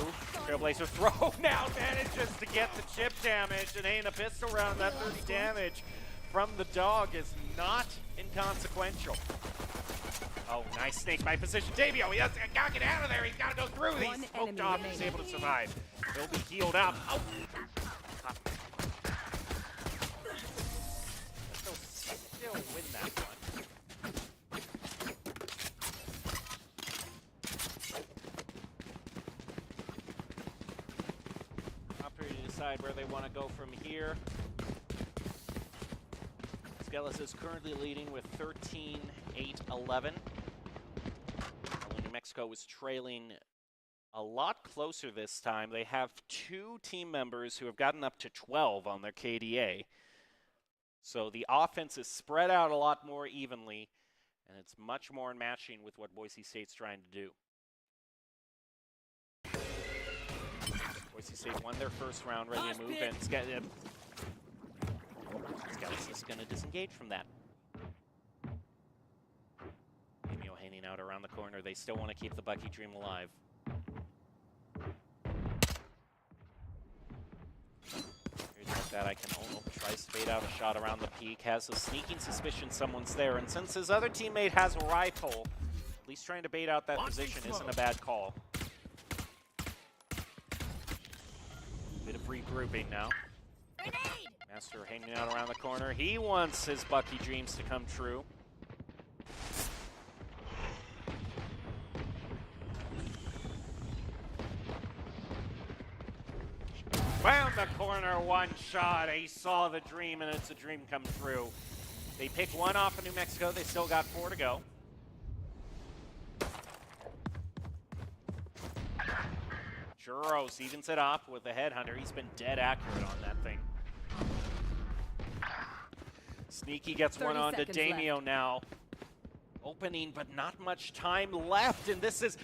Trailblazer throw now manages to get the chip damage, and ain't a pistol round. That 30 damage from the dog is not inconsequential. Oh, nice snake bite position. Davio, he has got to get out of there. He's got to go through. He's smoked off. He's able to survive. He'll be healed up. Oh. Still win that one. Operator to decide where they want to go from here. Skelis is currently leading with 13-8-11. New Mexico is trailing a lot closer this time. They have 2 team members who have gotten up to 12 on their KDA. So the offense is spread out a lot more evenly, and it's much more in matching with what Boise State's trying to do. Boise State won their first round, ready to move in. Skelis is going to disengage from that. Emil hanging out around the corner. They still want to keep the Bucky dream alive. Here's like that. I can almost tries to fade out a shot around the peak. Has a sneaking suspicion someone's there. And since his other teammate has a rifle, at least trying to bait out that position isn't a bad call. Bit of regrouping now. Master hanging out around the corner. He wants his Bucky dreams to come true. Found the corner, one shot. He saw the dream, and it's a dream come true. They pick one off of New Mexico. They still got 4 to go. Churros evens it up with the headhunter. He's been dead accurate on that thing. Sneaky gets one on to Damio now. Opening, but not much time left. And this is...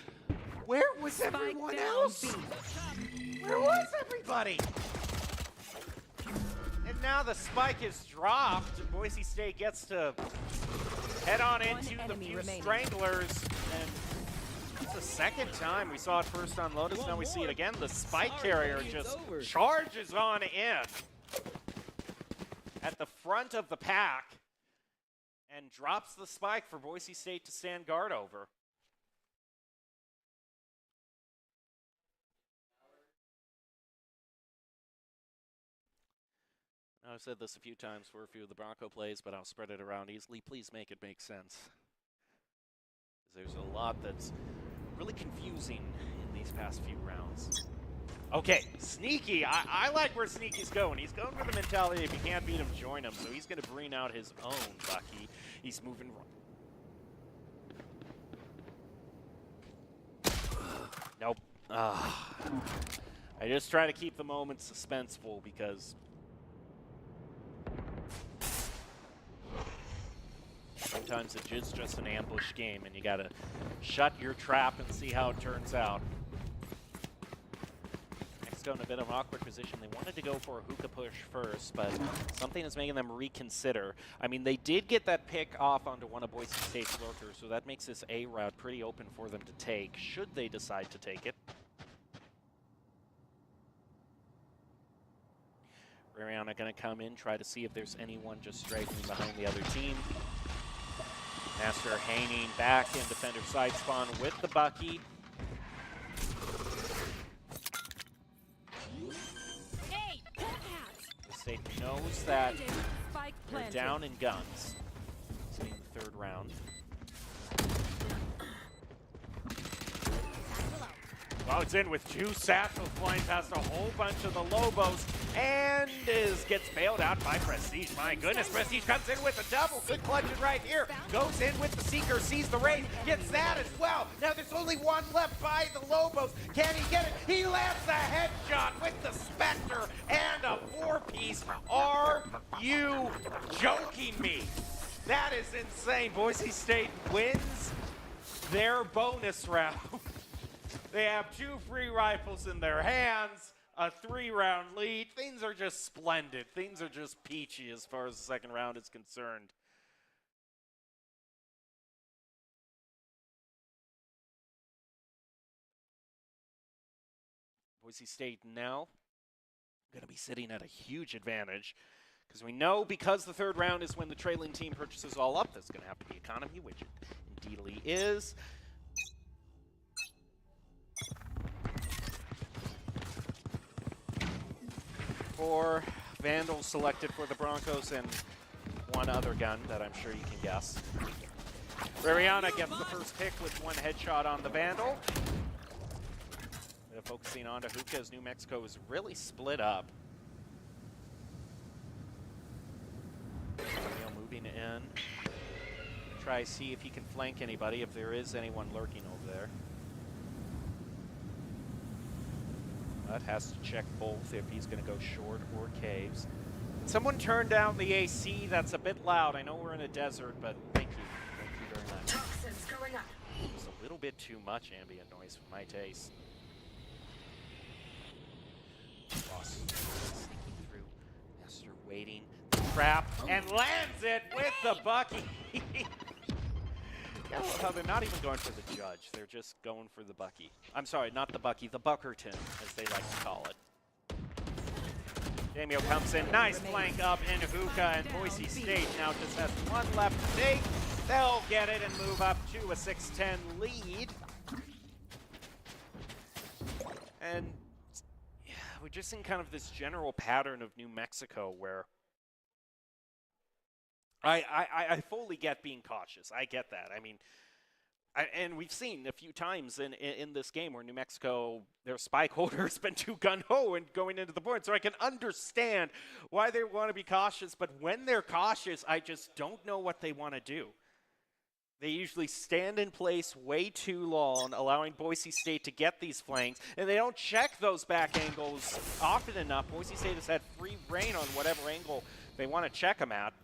Where was everyone else? Where was everybody? And now the spike is dropped. And Boise State gets to head on One into the enemy few remaining. stranglers. And it's the second time we saw it first on Lotus. Now we see it again. The spike Sorry, carrier buddy, it's just over. charges on in at the front of the pack and drops the spike for Boise State to stand guard over. I've said this a few times for a few of the Bronco plays, but I'll spread it around easily. Please make it make sense. There's a lot that's really confusing in these past few rounds. Okay, Sneaky. I like where Sneaky's going. He's going with the mentality if you can't beat him, join him. So he's going to bring out his own Bucky. He's moving. Nope. I just try to keep the moment suspenseful because sometimes it is just an ambush game and you gotta shut your trap and see how it turns out. Mexico in a bit of an awkward position. They wanted to go for a hookah push first, but something is making them reconsider. I mean, they did get that pick off onto one of Boise State's lurkers, so that makes this A route pretty open for them to take, should they decide to take it. Ariana gonna come in, try to see if there's anyone just straggling behind the other team. Master hanging back in defender side spawn with the Bucky. Hey, The state knows that spike they're planted. down in guns. It's in the third round. Well, it's in with two satchels flying past a whole bunch of the Lobos and gets bailed out by Prestige. My goodness, Prestige comes in with a double. Good clutch it right here. Goes in with the Seeker, sees the raid, gets that as well. Now there's only one left by the Lobos. Can he get it? He lands a headshot with the Spectre and a four-piece. Are you joking me? That is insane. Boise State wins their bonus round. They have two free rifles in their hands, a 3-round lead. Things are just splendid. Things are just peachy as far as the second round is concerned. Boise State now going to be sitting at a huge advantage because we know because the third round is when the trailing team purchases all up, there's going to have to be economy, which it indeedly is. Four Vandals selected for the Broncos and one other gun that I'm sure you can guess. Ariana gets the first pick with one headshot on the Vandal. Focusing on to Hookah as New Mexico is really split up. Moving in. Try to see if he can flank anybody, if there is anyone lurking over there. But has to check both if he's going to go short or caves. Can someone turn down the AC? That's a bit loud. I know we're in a desert, but thank you. Thank you very much. Toxins going up. It's a little bit too much ambient noise for my taste. Ross sneaking through. Master waiting. Trap and lands it with the Bucky. I love how they're not even going for the judge. They're just going for the Bucky. I'm sorry, not the Bucky, the Buckerton, as they like to call it. Damio comes in, nice flank up into Hookah, and Boise State now just has one left to take. They'll get it and move up to a 6-10 lead. And yeah, we're just in kind of this general pattern of New Mexico where I fully get being cautious. I get that. I mean, and we've seen a few times in this game where New Mexico, their spike holder has been too gung-ho and going into the point. So I can understand why they want to be cautious. But when they're cautious, I just don't know what they want to do. They usually stand in place way too long, allowing Boise State to get these flanks. And they don't check those back angles often enough. Boise State has had free reign on whatever angle they want to check them at.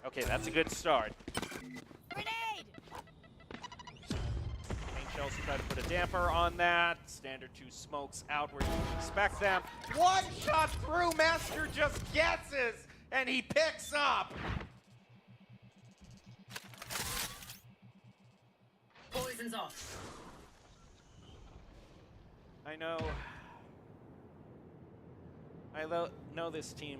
Okay, that's a good start. Grenade! Paint shells try to put a damper on that. Standard 2 smokes out where you expect them. One shot through, Master just guesses, and he picks up. Toxins off. I know this team.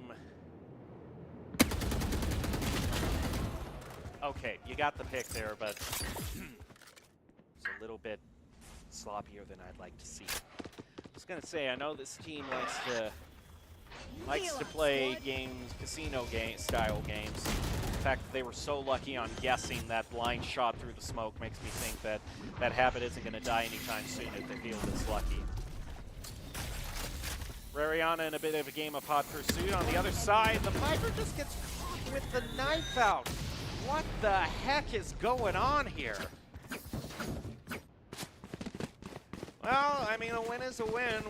Okay, you got the pick there, but it's a little bit sloppier than I'd like to see. I was gonna say, I know this team likes to play games, style games. The fact that they were so lucky on guessing that blind shot through the smoke makes me think that that habit isn't going to die anytime soon if they feel this lucky. Rariana in a bit of a game of hot pursuit. On the other side, the Viper just gets caught with the knife out. What the heck is going on here? Well, I mean, a win is a win,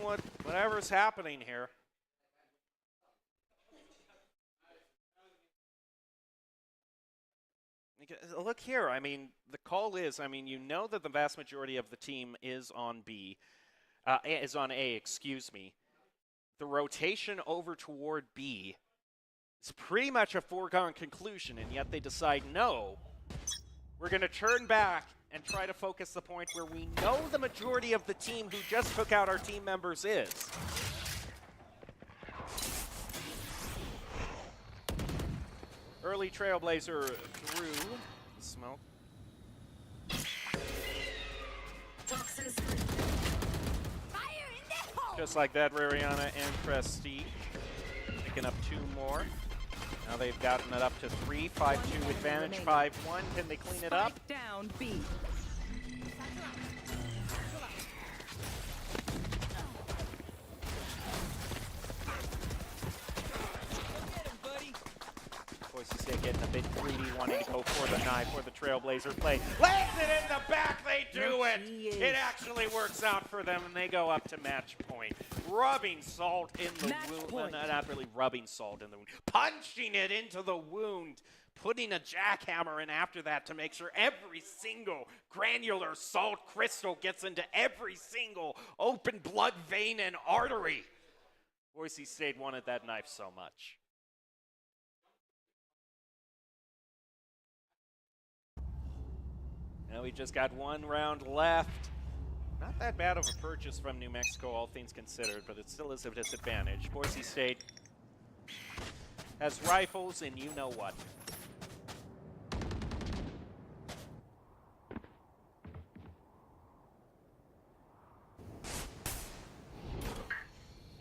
whatever's happening here. Look here, I mean, the call is, you know that the vast majority of the team is on A, excuse me. The rotation over toward B is pretty much a foregone conclusion, and yet they decide, no, we're going to turn back and try to focus the point where we know the majority of the team who just took out our team members is. Early Trailblazer through the smoke. Toxins. Fire in the hole! Just like that, Rariana and Prestige picking up 2 more. Now they've gotten it up to 3, 5-2 advantage, 5-1. Can they clean it up? Spike down B. Boise State getting a bit greedy, wanting to go for the knife, for the Trailblazer play. Lands it in the back, they do it! It actually works out for them, and they go up to match point. Rubbing salt in the wound. Not really rubbing salt in the wound. Punching it into the wound. Putting a jackhammer in after that to make sure every single granular salt crystal gets into every single open blood vein and artery. Boise State wanted that knife so much. Now we just got 1 round left. Not that bad of a purchase from New Mexico, all things considered, but it still is a disadvantage. Boise State has rifles and you know what.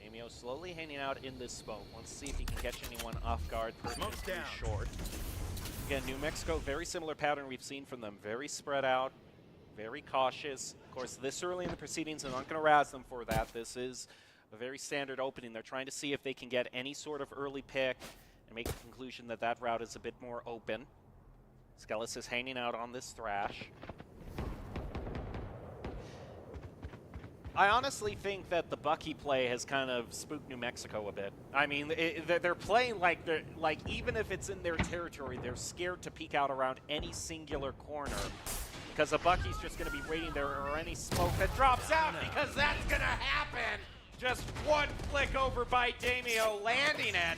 Damio slowly hanging out in this smoke. Let's see if he can catch anyone off guard. Smoke's down. Short. Again, New Mexico, very similar pattern we've seen from them. Very spread out, very cautious. Of course, this early in the proceedings, I'm not going to razz them for that. This is a very standard opening. They're trying to see if they can get any sort of early pick and make a conclusion that that route is a bit more open. Skellis is hanging out on this Thrash. I honestly think that the Bucky play has kind of spooked New Mexico a bit. I mean, they're playing like even if it's in their territory, they're scared to peek out around any singular corner because a Bucky's just going to be waiting there, or any smoke that drops out, because that's going to happen. Just one flick over by Damio, landing it.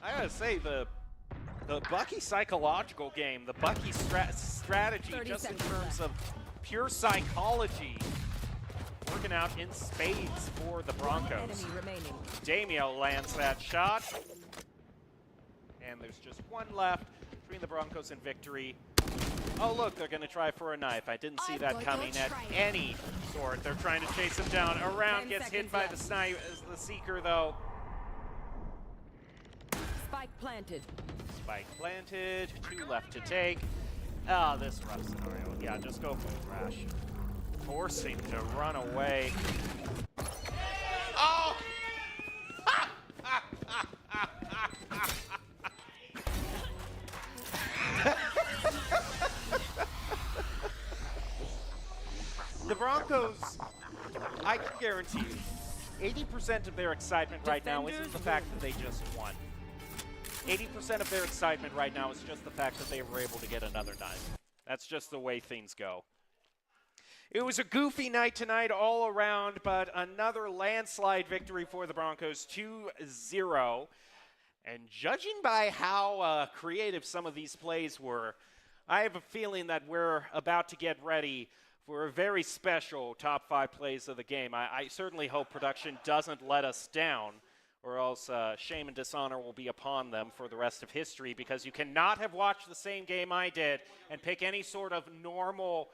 I gotta say, the Bucky psychological game, the Bucky strategy, just in terms of pure psychology, working out in spades for the Broncos. Damio lands that shot. And there's just 1 left between the Broncos and victory. Oh, look, they're going to try for a knife. I didn't see that coming at any sort. They're trying to chase him down. Around gets hit by the Seeker, though. Spike planted. Spike planted. 2 left to take. Ah, this rough scenario. Yeah, just go for the Thrash. Forcing to run away. Oh! The Broncos, I can guarantee you, 80% of their excitement right now isn't the fact that they just won. 80% of their excitement right now is just the fact that they were able to get another knife. That's just the way things go. It was a goofy night tonight all around, but another landslide victory for the Broncos, 2-0. And judging by how creative some of these plays were, I have a feeling that we're about to get ready for a very special top 5 plays of the game. I certainly hope production doesn't let us down, or else shame and dishonor will be upon them for the rest of history, because you cannot have watched the same game I did and pick any sort of normal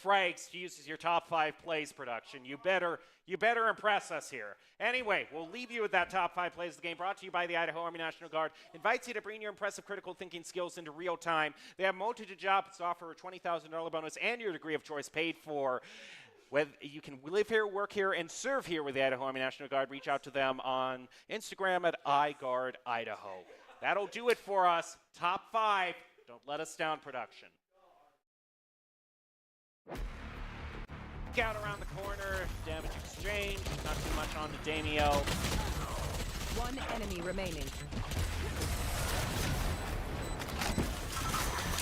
frags to use as your top 5 plays, production. You better impress us here. Anyway, we'll leave you with that top 5 plays of the game, brought to you by the Idaho Army National Guard. Invites you to bring your impressive critical thinking skills into real time. They have multitude jobs to offer a $20,000 bonus and your degree of choice paid for. Whether you can live here, work here, and serve here with the Idaho Army National Guard, reach out to them on Instagram at iGuardIdaho. That'll do it for us. Top 5. Don't let us down, production. Out around the corner, damage exchange, not too much on the Damio. One enemy remaining.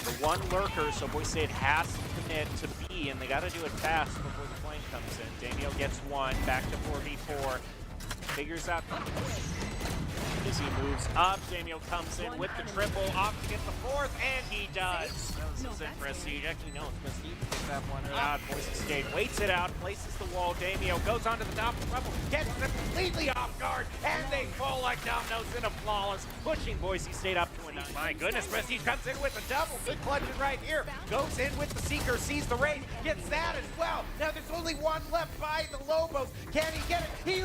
The one lurker, so Boise State has to commit to B, and they got to do it fast before the flame comes in. Damio gets one, back to 4v4, figures out. As he moves up, Damio comes in with the triple, off to get the 4th, and he does. This is in Prestige. Actually, no, it's Prestige to pick that one out. Boise State waits it out, places the wall. Damio goes onto the top of the level, gets them completely off guard, and they fall like dominoes in a flawless, pushing Boise State up to a 9. My goodness, Prestige comes in with a double. Good clutches right here. Goes in with the Seeker, sees the raid, gets that as well. Now there's only one left by the Lobos. Can he get it? He